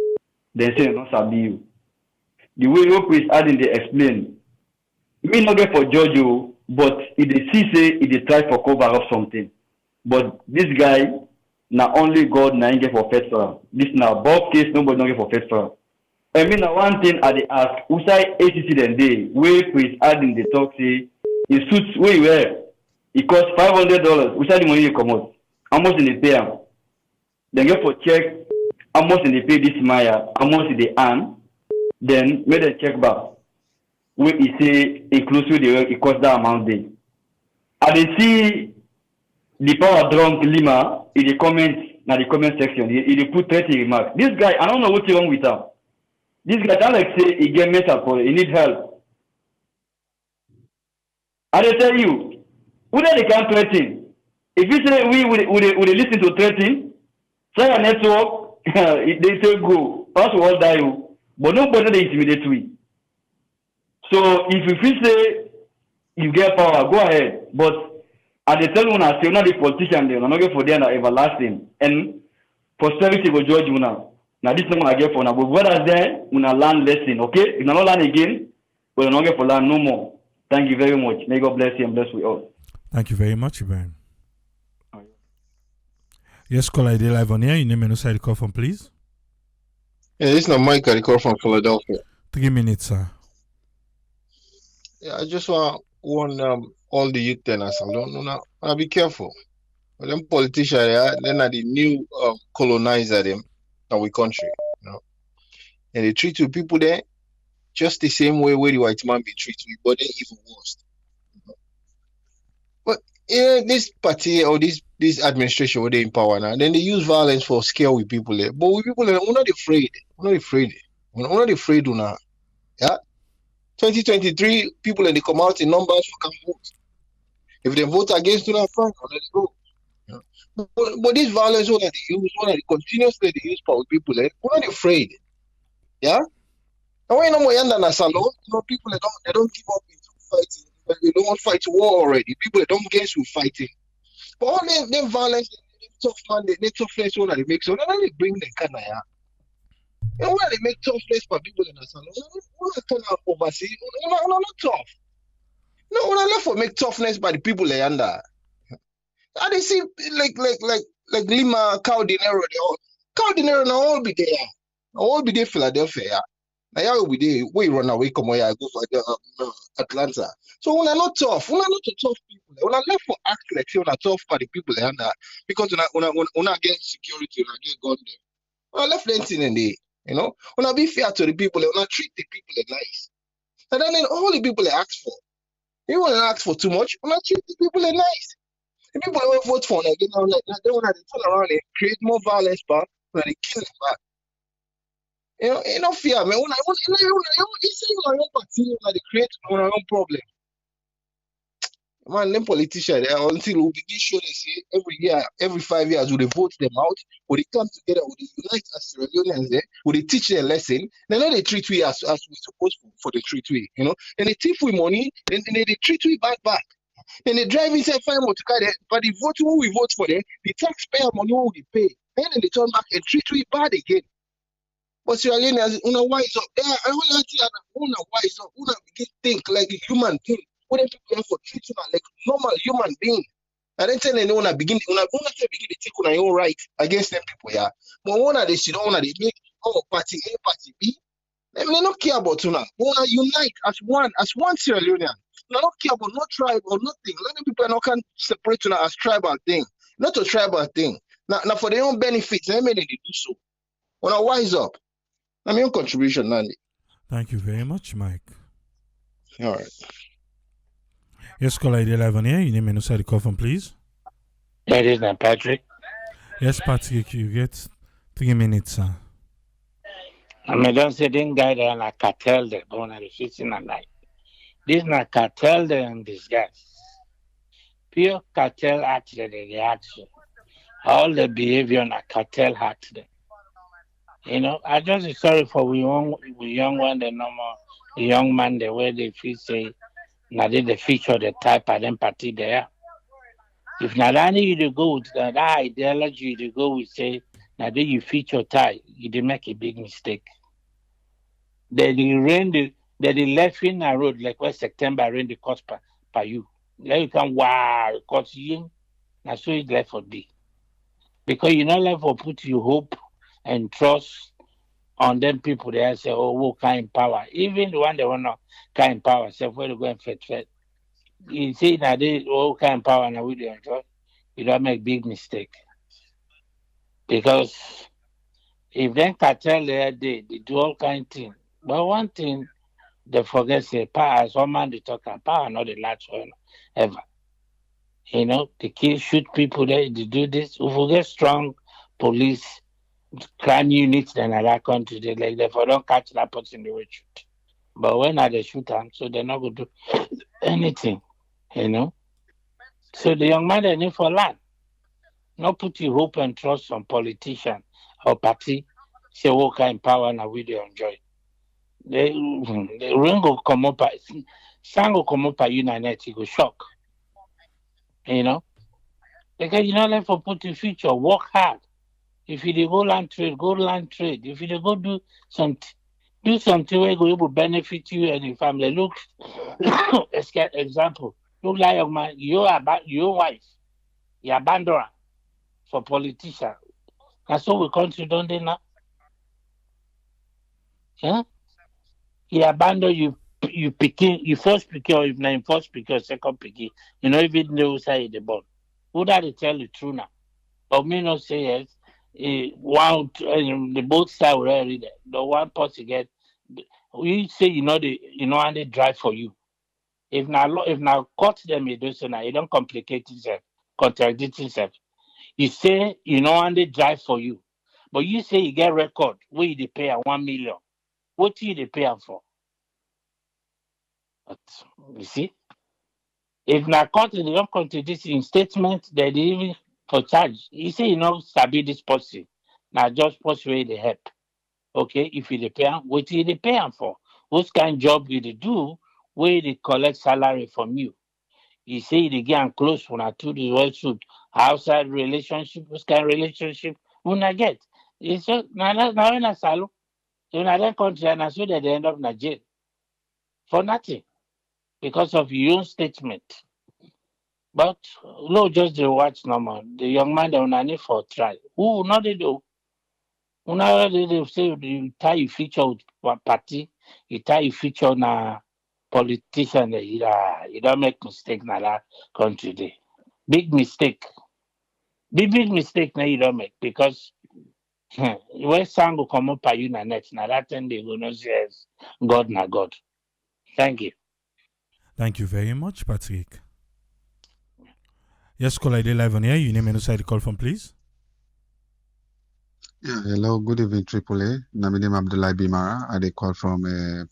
I: they say, not sabi you. The way you is adding, they explain. Me not get for judge you, but if they see say, if they try for cover up something. But this guy, not only God, na get for festival. This now, both case, nobody not get for festival. I mean, one thing I they ask, who say ACC then day, where Chris adding the talk say, in suits where you wear, it costs $500. Who say the money you come out? How much in the pay? Then get for check, how much in the pay this Maya, how much in the earn, then make a check back. Where he say, inclusive the work, it costs that amount day. I they see the power drunk Lima in the comment, na the comment section, he put 30 remarks. This guy, I don't know what's wrong with him. This guy, I like say he get mental problem. He need help. I tell you, who they can't threaten? If you say we would listen to threaten, say a network, they say go, pass all die you, but nobody they intimidate we. So if you feel say you get power, go ahead. But I tell you now, say not the politician there, not get for them everlasting, and posterity will judge you now. Now this is what I get for now. But what is there? We not learn lesson, okay? If you not learn again, we not get for learn no more. Thank you very much. May God bless you and bless we all.
A: Thank you very much, Ibrahim. Yes, caller, ID live on here. Your name and who call from, please.
J: Yeah, this is not Mike. I call from Philadelphia.
A: 3 minutes, sir.
J: Yeah, I just want all the youth then as I be careful. But them politicians, yeah, they're not the new colonizer them in our country, you know. And they treat people there just the same way where the white man be treated, but they even worse. You know? But yeah, this party or this administration where they in power now, then they use violence for scare with people there. But with people there, we're not afraid. We're not afraid. We're not afraid now. Yeah. 2023, people and they come out in numbers for come vote. If they vote against you, fine, let it go. Yeah. But this violence, what they use, what they continuously they use for people, we're not afraid. Yeah. And when no more than a salon, people they don't give up into fighting. They don't want to fight war already. People that don't get to fighting. But all them violence, them tough man, they toughness one they make so now they bring the kind of you know when they make toughness for people in the salon, we're not turn out overseas, we're not tough. No, we're not left for make toughness by the people they under. And they see like Lima, Cow Dinero, now all be there. All be there Philadelphia. Now y'all be there, we run away, come here, I go for Atlanta. So we're not tough. We're not tough people. We're not left for act like we're not tough for the people they under because we're not get security, we're not get gun there. We're left anything in there. You know, when I be fair to the people, they wanna treat the people nice. And then all the people they ask for. You want to ask for too much, when I treat the people nice. The people that will vote for them, they want to turn around and create more violence back, when they kill them back. You know, ain't no fear, man. When it's saying our own party, they create our own problem. Man, them politicians, until we begin showing say every year, every 5 years, we vote them out, or they come together, or they unite as Sierra Leoneans there, or they teach their lesson. They know they treat we as we supposed for the treat we, you know. And they thief we money, then they treat we back. Then they drive inside fine motor car there, but the vote who we vote for them, the taxpayer money who we pay, and then they turn back and treat we bad again. But Sierra Leoneans, una wise up. Yeah, I want to tell you, una wise up, una begin think like a human being. When people have for treating like normal human being. And then tell them they wanna begin to take on your own right against them people, yeah. But one of they should they make party A, party B. They don't care about you now. We wanna unite as one Sierra Leonean. They don't care about no tribe or nothing. A lot of people can separate you now as tribal thing. Not a tribal thing. Now for their own benefits, they may they do so. Wanna wise up. I'm your contribution, Nandi.
A: Thank you very much, Mike.
J: All right.
A: Yes, caller, ID live on here. Your name and who call from, please.
K: That is not Patrick.
A: Yes, Patrick, you get 3 minutes, sir.
K: I mean, don't say them guy there like cartel there, but when I fixing a night. This not cartel there in disguise. Pure cartel act there, the action. All the behavior in a cartel act there. You know, I just sorry for we young one, the normal young man, the way they feel say, now they the feature the type of them party there. If not only you to go with that ideology, you to go with say, now then you feature tie, you dey make a big mistake. They rain the left in a road like where September rain the cost per you. Then you can wow, cause you na so it left for day. Because you not left for put your hope and trust on them people there say, oh, who kind power. Even the one they want to kind power, say where they go and fet. You see now they all kind power now we do enjoy. You don't make big mistake. Because if them cartel there they do all kind thing. But one thing they forget say power some man they talk about power not the last one ever. You know, they kill shoot people there, they do this. We forget strong police crime units in another country, they like they for don't catch that person they will shoot. But when are they shoot them, so they're not gonna do anything, you know. So the young man they need for land. Not put your hope and trust on politician or party. Say what kind of power now we they enjoy. The ring will come up, sang will come up at you and it go shock. You know, because you know like for put your future, work hard. If you dey go land trade, go land trade. If you dey go do something where go able benefit you and your family. Look, let's get example. Look like young man, your wife, you abandon her for politician. That's what we country don't they now? Yeah? You abandon you picking you first picking or if not first picking or second picking, you know even know say the born. Who that they tell the truth now? But me not say yes. The both side already there. The one person get we say and they drive for you. If now cut them you do so now, you don't complicate yourself, contradict yourself. You say and they drive for you. But you say you get record where you dey pay am 1 million. What you they pay am for? But you see, if na court they don't contradict in statement, they dey even for charge. You say sabi this person. Now just person wey dey help. Okay, if you dey pay am, what you dey pay am for? What kind job you dey do where they collect salary from you? You say you dey get am close una two the well suit. Outside relationship, what kind relationship una get? It's just na when I salute. In other country, and so that they end up in jail for nothing because of your own statement. But no, just the watch normal. The young man they only for try. Who not they do? Who not they say you tie your feature with party, you tie your feature na politician. You don't make mistake na that country day. Big mistake. Big mistake na you don't make because when sound will come up by you na net, na that time they go no see as God na God. Thank you.
A: Thank you very much, Patrick. Yes, call ID live on air. You name and side the call from, please.
L: Yeah, hello, good evening, AAA. My name is Abdullah Bimara. I call from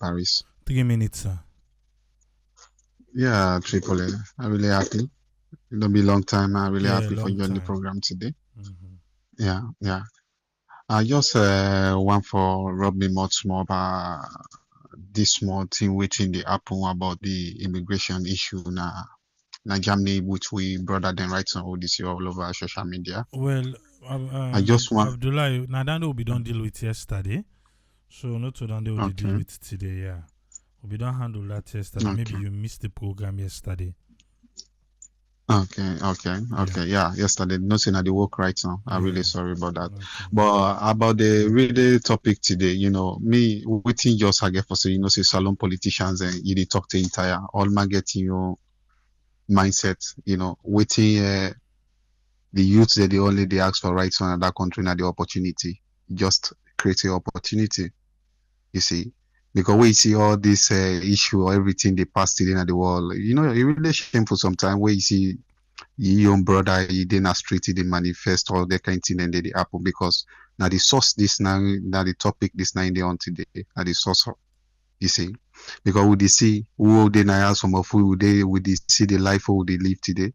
L: Paris.
A: 3 minutes, sir.
L: Yeah, AAA. I'm really happy. It'll be a long time. I'm really happy for joining the program today.
A: Mm-hmm.
L: Yeah. I just want for Rob me much more about this small thing waiting the happen about the immigration issue now. Germany, which we brother them right now this year all over social media.
A: Well,
L: I just want
A: Abdullah, Nadando we don't deal with yesterday, so not to don't deal with today. Yeah, we don't handle that yesterday.
L: Okay.
A: Maybe you missed the program yesterday.
L: Okay. Yeah, yesterday, nothing at the work right now. I'm really sorry about that. Okay. But about the really topic today, me waiting just I get for say, say salon politicians and you talk the entire all man getting your mindset, waiting the youth that they ask for rights on another country and the opportunity. Just create an opportunity. You see. Because we see all this issue or everything they pass today in the world, it really shameful sometimes where you see your own brother, he did not street, he did manifest all that kind of thing and they happen because now the source this now the topic this now in the on today, now the source you see. Because we see who they now some of who they see the life who they live today.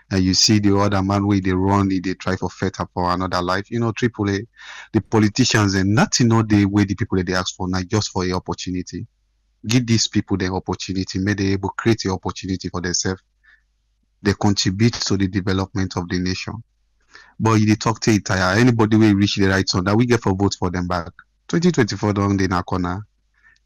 L: And you see the other man where they run, they try for better for another life. AAA, the politicians and nothing know the way the people that they ask for now just for a opportunity. Give these people the opportunity, may they able create the opportunity for themselves. they contribute to the development of the nation. But you dey talk till you tire. Anybody will reach the right zone that we get for vote for them back. 2024 don't in a corner.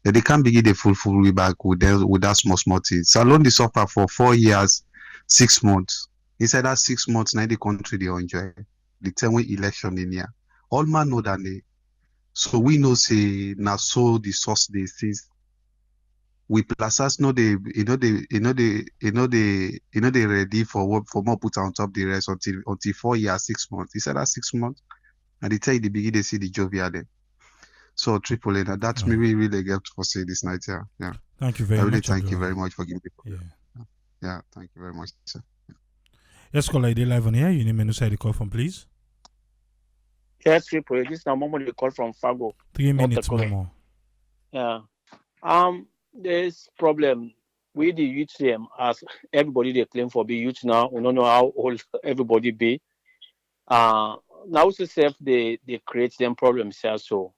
L: They can't begin the full way back with that small thing. Salon they suffer for 4 years, 6 months. Inside that 6 months, now the country they enjoy. The time when election in here. All man know that they. So we know say now so the source they since we plazas know they ready for what for more put on top the rest until 4 years, 6 months. Inside that 6 months, and they tell you the begin they see the jovial there. So triple A, that's me really get for say this night here. Yeah.
A: Thank you very
L: I really
A: much.
L: thank you very much for giving me.
A: Yeah,
L: thank you very much, sir.
A: Yes, caller, I did live on here. You name and side the call from, please.
K: Yes, triple A. This is now Momo the call from Fargo.
A: 3 minutes, Momo.
K: Yeah. There's problem with the youth as everybody they claim for be youth now. We don't know how old everybody be. Now self they create them problems here so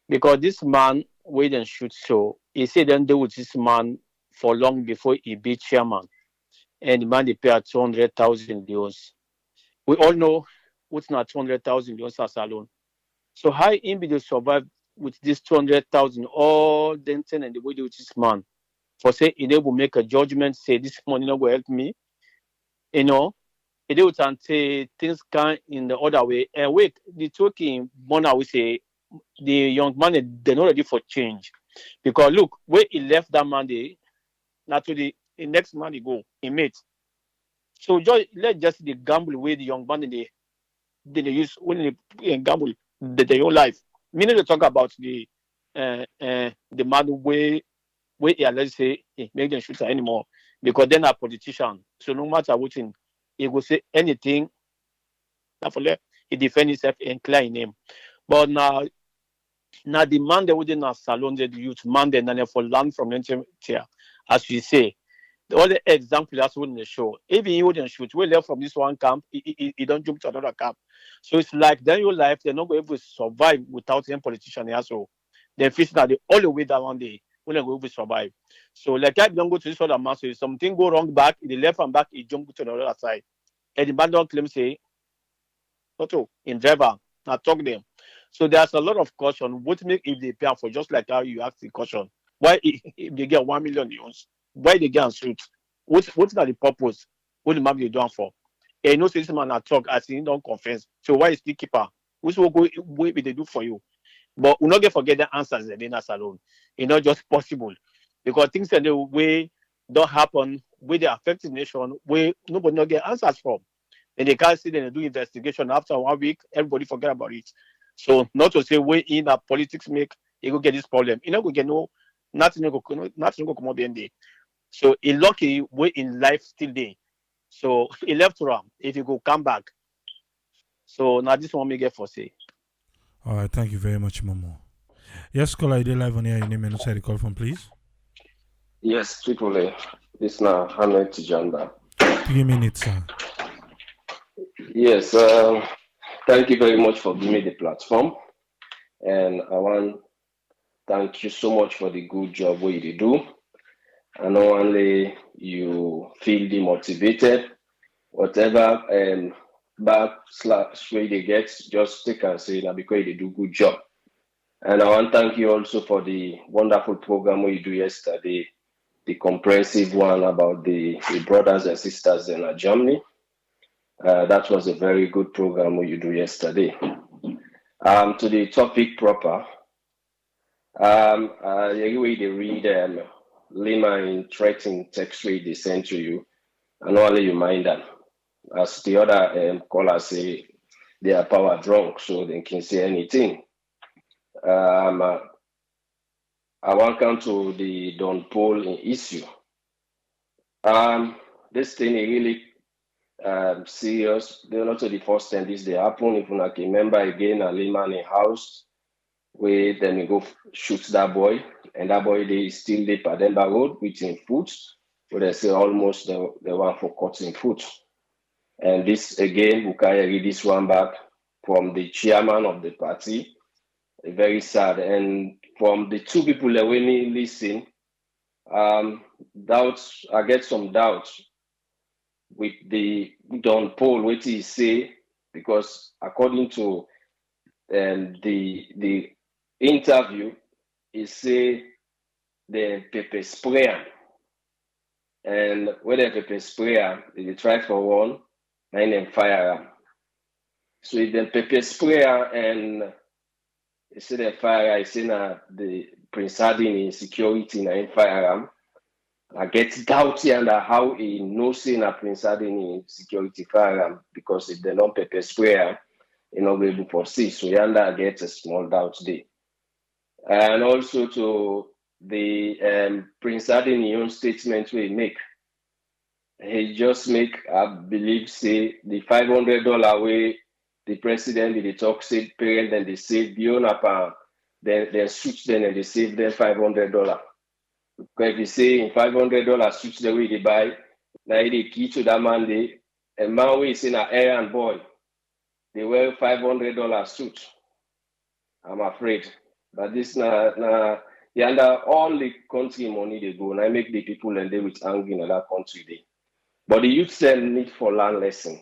K: because this man wait and shoot so he said then deal with this man for long before he be chairman and the man they pay at 200,000 euros. We all know what's not 200,000 euros as alone. So how him be to survive with this 200,000 all then and the way with this man for say he will make a judgment say this money not will help me, you know. It would say things can in the other way. And wait, the talking one I would say the young man they're not ready for change. Because look, where he left that Monday, naturally the next man he go, he made. So let's just the gamble where the young man they use when they gamble their whole life. Meaning to talk about the man where he let's say make them shoot anymore because they're not politician. So no matter what thing, he will say anything. He defend himself and clear in him. But now the man they wouldn't have salon the youth man they for land from them here, as we say. The other example that's wouldn't show. Even he wouldn't shoot. We left from this one camp, he don't jump to another camp. So it's like then your life, they're not going to survive without any politician here. So they're facing that the only way that one day we're not going to survive. So like I don't go to this other man, so if something go wrong back, the left and back, he jump to another side. And the man don't claim say Toto in driver. Now talk them. So there's a lot of caution. What make if they pay for just like how you ask the caution? Why if they get 1 million euros? Why they get on street? What's the purpose? What the man they done for? And you know, say this man not talk as he don't confess. So why is the keeper? Which will go what they do for you? But we not get forget the answers in the alone. It's not just possible because things in the way don't happen, where they affect the nation, where nobody not get answers from. And they can't sit and do investigation after 1 week, everybody forget about it. So not to say we in a politics make you go get this problem. You know we get nothing go come up end. So he lucky we in life still there. So he left Ram if you go come back. So now this one may get for say.
A: All right, thank you very much, Momo. Yes, caller, I did live on here. Your name and the call from, please.
M: Yes, Triple A. This now Hamlet Tijanda.
A: 3 minutes, sir.
M: Yes, thank you very much for giving me the platform. And I want to thank you so much for the good job what you do. And not only you feel demotivated, whatever backslash way they get, just take and say that because they do good job. And I want to thank you also for the wonderful program what you do yesterday, the comprehensive one about the brothers and sisters in Germany. That was a very good program what you do yesterday. To the topic proper, the way they read Lima in threatening text rate they send to you, and only you mind that. As the other callers say, they are power drunk, so they can say anything. I want to come to the Don Paul issue. This thing is really serious. They're not the first time this they happen. If you can remember again, a Lehman in house where then we go shoot that boy, and that boy they still the Pademba Road with him foot, where they say almost the one for cutting foot. And this again, Bukaya this one back from the chairman of the party. Very sad. And from the two people that when me listen, doubts, I get some doubts with the Don Paul, what he say, because according to the interview, he say the pepper sprayer, and when the pepper sprayer, they try for one, and then fire. So if the pepper sprayer and they say the fire, I say na the Prince Harding insecurity na in fire. I get doubty under how he knows say na Prince Harding insecurity fire because if they don't pepper sprayer, he not be able to see. So yanda get a small doubt there. And also to the Prince Harding own statement we make. He just make, I believe, say the $500 way the president did the talk say parent and they save beyond up then switch them and they save them $500. Because if you say in $500 switch the way they buy, now the key to that man they a man we say na errand boy, they wear $500 suit. I'm afraid. But this na under all the country money they go, and I make the people and they with angry in that country they. But the youth still need for learn lesson.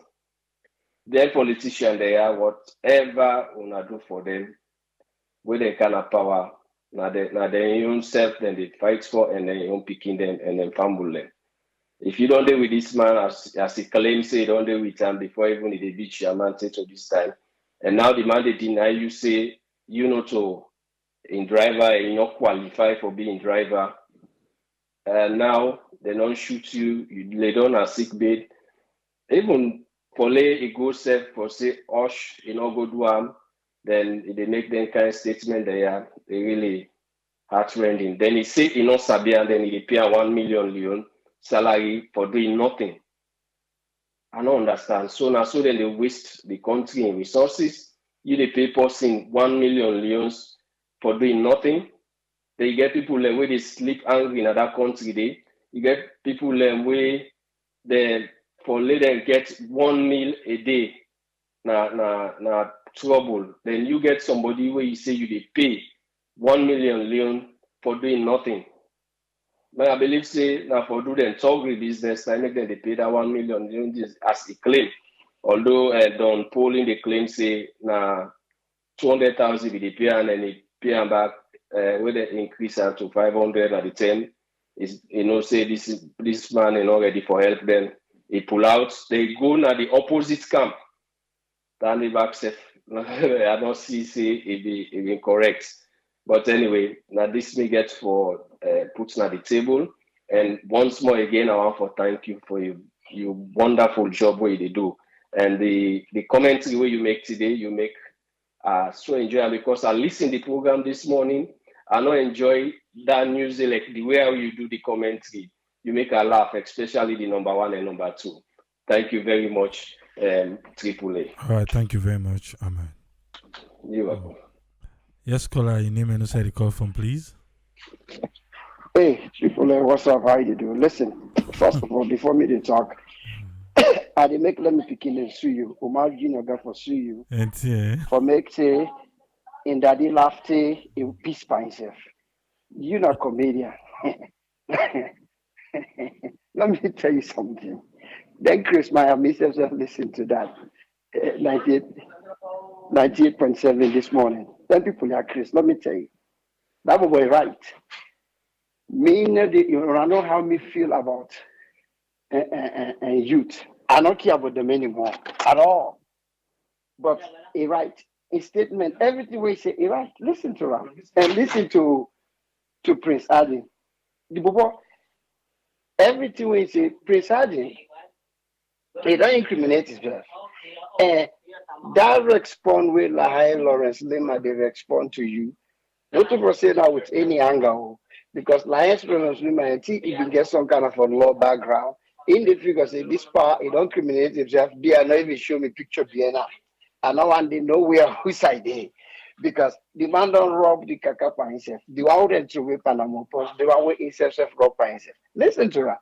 M: Their politicians, they are whatever una do for them, where they can have power, now their own self, then they fight for, and then you picking them and then fumble them. If you don't deal with this man, as he claims, say, don't deal with him before even if they beat your man to this time. And now the man they deny you, say, you know, to in driver, you not qualify for being driver. And now they don't shoot you, you lay down a sick bed. Even Pole, it goes safe for say, Osh, you know, go do then they make them kind of statement they really heart-rending. Then he say, you know, Sabia, and then he pay 1 million Leone salary for doing nothing. I don't understand. So now, so then they waste the country in resources. You the pay person 1 million Leones for doing nothing. Then you get people where they sleep angry in other country. They you get people where they for let them get 1 meal a day. Na trouble. Then you get somebody where you say you they pay 1 million Leone for doing nothing. But I believe say now for do them talk business, I make them they pay that 1 million Leone as a claim. Although Don polling the claim say na 200,000 they pay and then they pay them back where they increase them to 500 at the 10 is say this man is not ready for help. Then he pull out. They go na the opposite camp. Then the back safe. I don't see it be correct. But anyway, now this me get for putting at the table. And once more again, I want to thank you for your wonderful job where you do. And the commentary where you make today, you make so enjoy because I listened to the program this morning. I not enjoy that news like the way how you do the commentary. You make a laugh, especially the number 1 and number 2. Thank you very much, Triple A.
A: All right, thank you very much, Ahmed.
M: You're welcome.
A: Yes, caller, your name and say the call from, please.
N: Hey, Triple A, what's up? How you doing? Listen, first of all, before me to talk, I did make let me begin and sue you. Omar Junior got for sue you. For make say in daddy laughter in peace by himself. You're not comedian. Let me tell you something. Then Chris Meyer himself listen to that 98.7 this morning. Then people are Chris. Let me tell you, that was right. Me, you know how me feel about youth. I don't care about them anymore at all. But he right. His statement, everything we say, he right. Listen to him and listen to Prince Harding. Everything we say, Prince Harding, he don't incriminate himself. That response with Lahai Lawrence Lima, they respond to you. Not to proceed now with any anger, because Lahai Lawrence Lima, I think he can get some kind of a law background. In the figure, say this part, he don't incriminate himself. They are not even show me picture Vienna. And now one they know where whose side they. Because the man don't rob the kaka by himself. The one who to whip Panama Post, the one who himself rob by himself. Listen to that.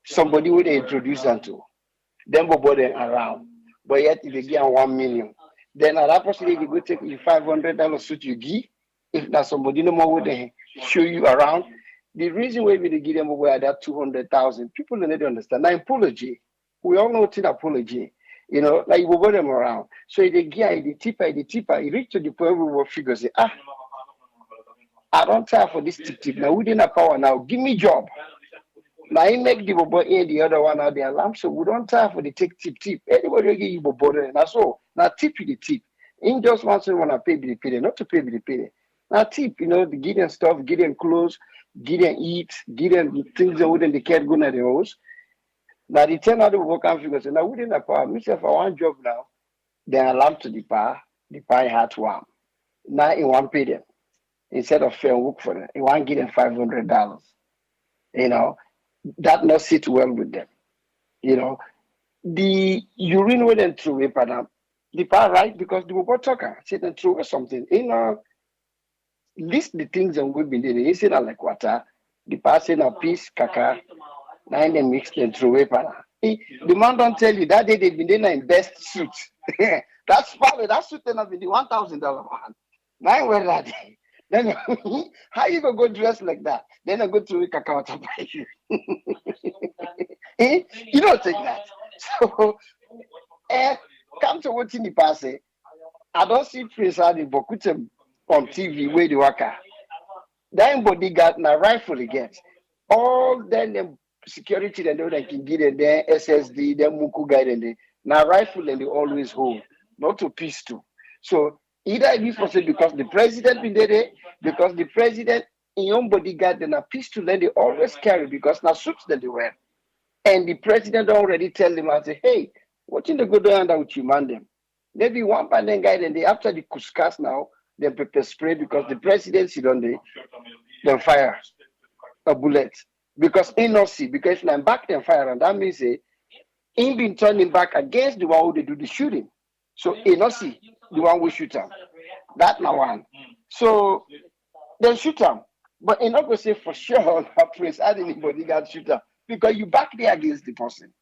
N: Somebody would introduce them to. Then go bother around. But yet if they give 1 million. Then at that person they go take you $500 suit you give. If that somebody no more would they show you around. The reason why we give them away at that 200,000, people don't need to understand. Now apology. We all know it's an apology. You know, like we go them around. So the guy, the tipper, he reached to the point where we figure say, I don't try for this tip. Now we didn't have power now. Give me job. Now he make the bobo in the other one out the alarm. So we don't try for the tip. Anybody will give you bobo there. That's all. Now tip you the tip. In just once you want to pay the pay, not to pay the pay. Now tip, you know, the get them stuff, get them clothes, get them eat, get them things that wouldn't the cat go to the house. Now the 10 other work and figure say, now we didn't have power. Myself, I want job now. Then alarm to the pie had one. Now in one pay them. Instead of fair work for them, you want to give them $500. You know, that not sit well with them. You know, the urine went and threw away, padam. The part right because the robot talker sit and threw away something. You know, list the things that we've been doing. You see that like water, the part saying a piece, kaka, nine they mixed and threw away, padam. The man don't tell you that day they've been doing in best suit. That's probably that suit then have been the $1,000 one. Nine wear that day. Then how you gonna go dress like that? Then I go to cacao to buy you. You don't take that. So come to what in the past. I don't see Prince Adi Bokute on TV where the worker. Then bodyguard na rifle again. All then the security they know they can get in there, SSD, then Muku guide and they now rifle and they always hold, not to pistol. So either it is because the president been there, because the president in your bodyguard and a pistol and they always carry because now suits that they wear. And the president already tell them and say, hey, what in the good under with you man them? Maybe one by then guy and they after the kuskas now, they pepper spray because the presidency don't they fire a bullet. Because in not see, because now back then fire and that means say in been turning back against the one who they do the shooting. So in not see the one who shoot him. That now one. So they shoot him. But in not gonna say for sure Prince anybody got shoot him because you back there against the person.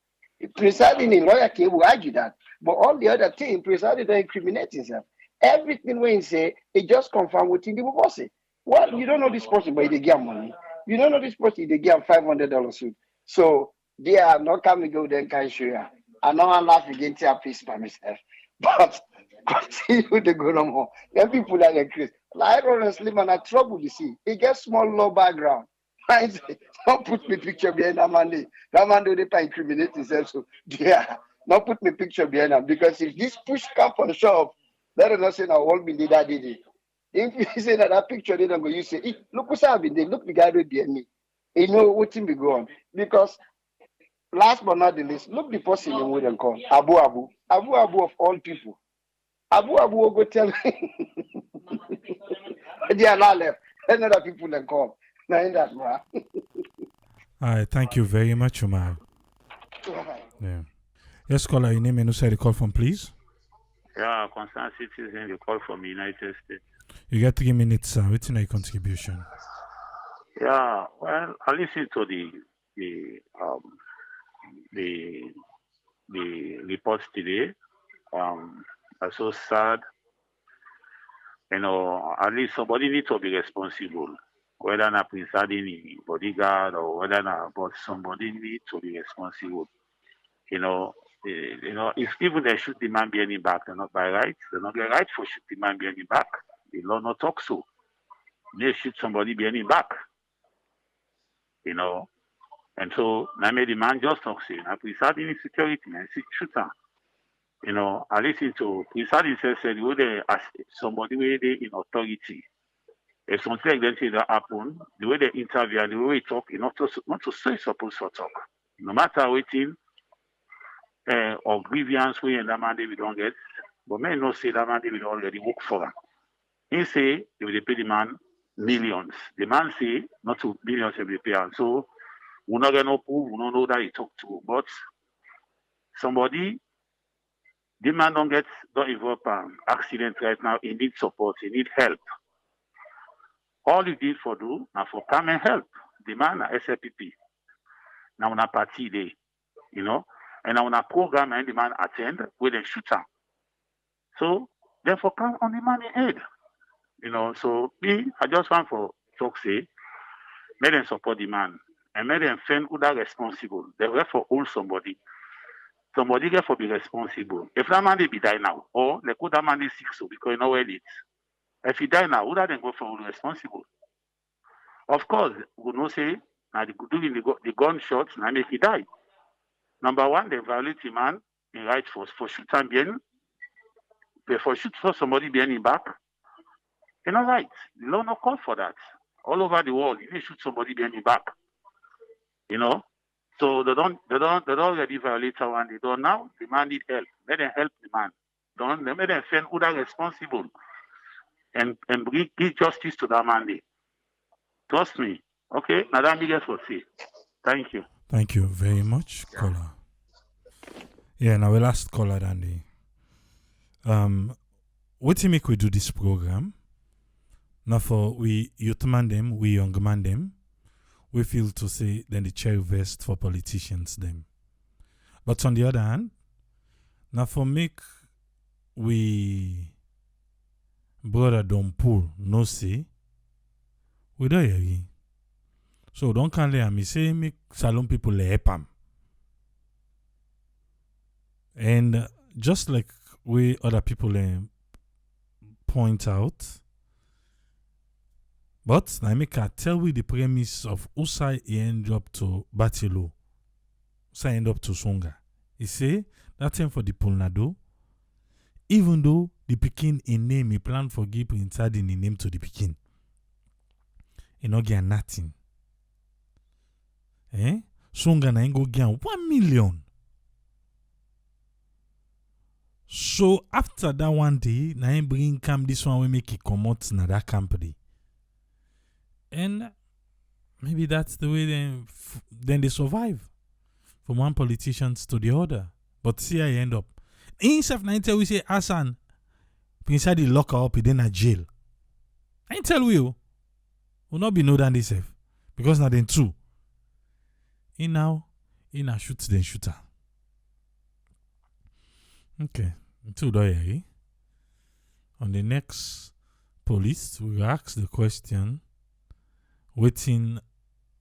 N: Prince in lawyer came will argue that. But all the other thing, Prince don't incriminate himself. Everything when he say, it just confirm what he did say. Well, you don't know this person, but they give money. You don't know this person, they give $500 suit. So they are not coming go then can show you. I know I laugh against your piece by myself. But continue to go no more. Then people are like Chris. Like honestly, man, I trouble you see. He gets small low background. Don't put me picture behind that man. That man do they incriminate himself. So yeah, don't put me picture behind him because if this push come from the shop, let us not say now all been that did it. If you say that picture, they don't go. You say, look what's happening. They look the guy right behind me. You know what thing be going because last but not the least, look the person you wouldn't call Abu of all people. Abu will go tell they are not left. And other people then call. Now in that bro.
A: All right, thank you very much, Umar. Yeah. Yes, caller, your name and who said the call from, please.
O: Yeah, concerned citizen, you call from the United States.
A: You get 3 minutes, what's your contribution?
O: Yeah, well, I listened to the reports today. I'm so sad. You know, at least somebody needs to be responsible. Whether not Prince Adini bodyguard or whether not, but somebody needs to be responsible. You know, if even they shoot the man behind the back, they're not by right. They're not the right for shoot the man behind the back. The law not talk so. They shoot somebody behind the back. You know, and so now made the man just talk say, now Prince Adini security and shooter. You know, I listen to Prince Adini said, "Who they as somebody where they in authority." If something like that happen, the way they interview and the way they talk, not to say supposed to talk. No matter what thing or grievance we and that man they don't get, but men not say that man they will already work for him. He say they will pay the man millions. The man say not to millions they will pay him. So we not get no proof, we don't know that he talk to. But somebody, the man don't involve accident right now, he need support, he need help. All you did for do now for come and help. The man na SLPP. Now on a party day, you know, and now on a program and the man attend with a shooter. So therefore come on the man in head. You know, so me, I just want for talk say, let them support the man and let them find who that responsible. They therefore hold somebody. somebody get for be responsible. If that man they be die now, or like could that man is sick so because you know where it. If he die now, would that then go for responsible? Of course, we know say now doing the gunshots now make he die. Number one, they violate the man in right for shoot and bien. For shoot for somebody behind him back. You know right. The law no call for that. All over the world, you shoot somebody behind him back. You know? So they don't already violate someone. They don't now. The man need help. Let them help the man. Don't let them find who are responsible and give justice to that man. Trust me. Okay, now that Miguel for say. Thank you.
A: Thank you very much, caller. Yeah, now we last caller Dandy. What to make we do this program? Now for we youth man them, we young man them, we feel to say then the chair vest for politicians them. But on the other hand, now for make we brother don't pull no say, we don't hear. So don't can let me say make salon people help am. And just like we other people point out, but I make a tell we the premise of Usai end up to Batilo, Usai end up to Songa. He say that time for the Polnado, even though the Pekin in name he plan for give inside in the name to the Pekin. He no get nothing. Songa na go get 1 million. So after that one day, na him bring come this one we make it come out na that company. And maybe that's the way then they survive from one politician to the other. But see I end up. Instead of 90 we say Hassan inside the locker up in a jail. I tell you, will not be no than this safe. Because now then two. In now, in a shoot then shooter. Okay. Until there, on the next police, we will ask the question, waiting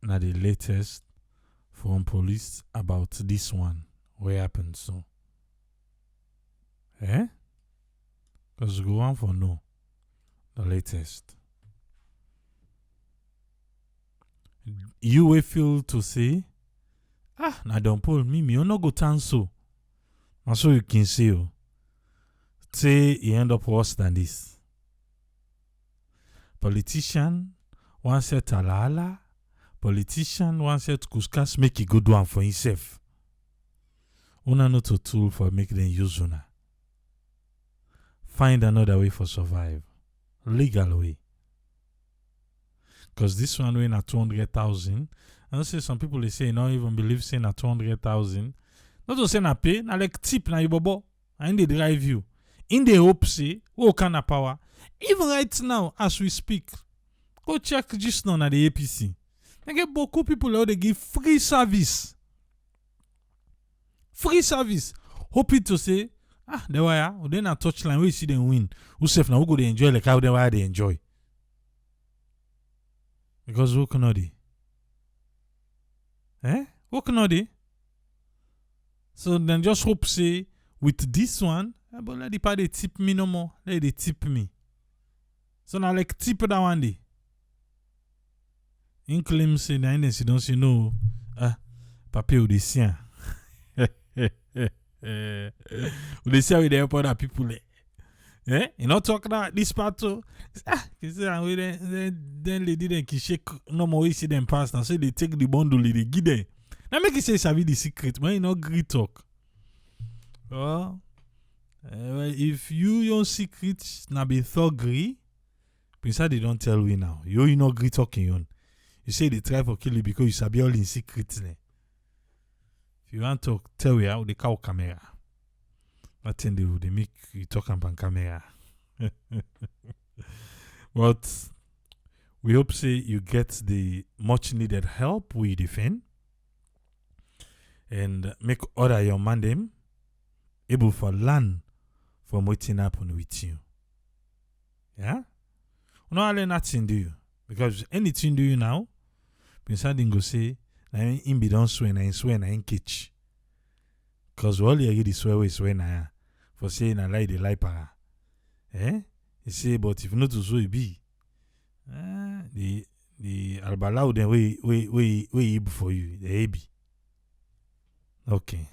A: na the latest from police about this one. What happened so? Because we go on for no. The latest. You will feel to say, na don't pull me you no go turn so. And so you can see you. Say he end up worse than this. Politician one set alala. Politician one set kuskas make a good one for himself. Una not a tool for make them use una. Find another way for survive. Legal way. Because this one way na 200,000. And say some people they say not even believe saying na 200,000. Not to say na pay, na like tip na ibobo. And they drive you. In the hope say, what kind of power? Even right now, as we speak, go check just now at the APC. They get beaucoup people out they give free service. Free service. Hoping to say, they were then a touchline we see them win. Who safe now who go they enjoy like how they enjoy. Because who cannot they? Who cannot they? So then just hope say with this one, but let the party tip me no more. Let they tip me. So now like tip that one day. In claim say na in don't say no. Papi ou de sien. Ou de sien with the other people. You not talk about this part too. Then lady then ki shake no more we see them pass now. So they take the bundle they give them. Now make it say sabi the secret, but you not agree talk. Well, if you your secret na be thuggery, Prince they don't tell we now. You not agree talking on. You say they try for kill you because you sabi all in secret. If you want to tell we how they call camera. That thing they make you talk on camera. But we hope say you get the much needed help we defend and make other your man them able for learn from what's happen with you. Yeah? No only nothing do you. Because anything do you now, Prince go say, na him be don't swear, na him swear, na him catch. Because all you get is swear na for saying I lie the lie para. He say, but if not to so it be, the albalau then we for you the AB. Okay.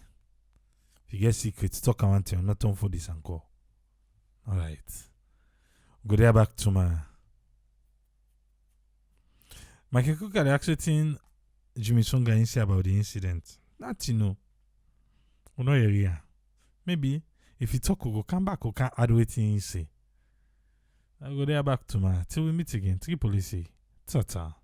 A: If you get secrets, talk about it. Not on for this encore. All right. Go there back to my Cook are actually think Jimmy Songa in say about the incident. That you know. No area. Maybe if you talk, we go come back, we can add waiting you say. I go there back to till we meet again. Triple C. Ta-ta.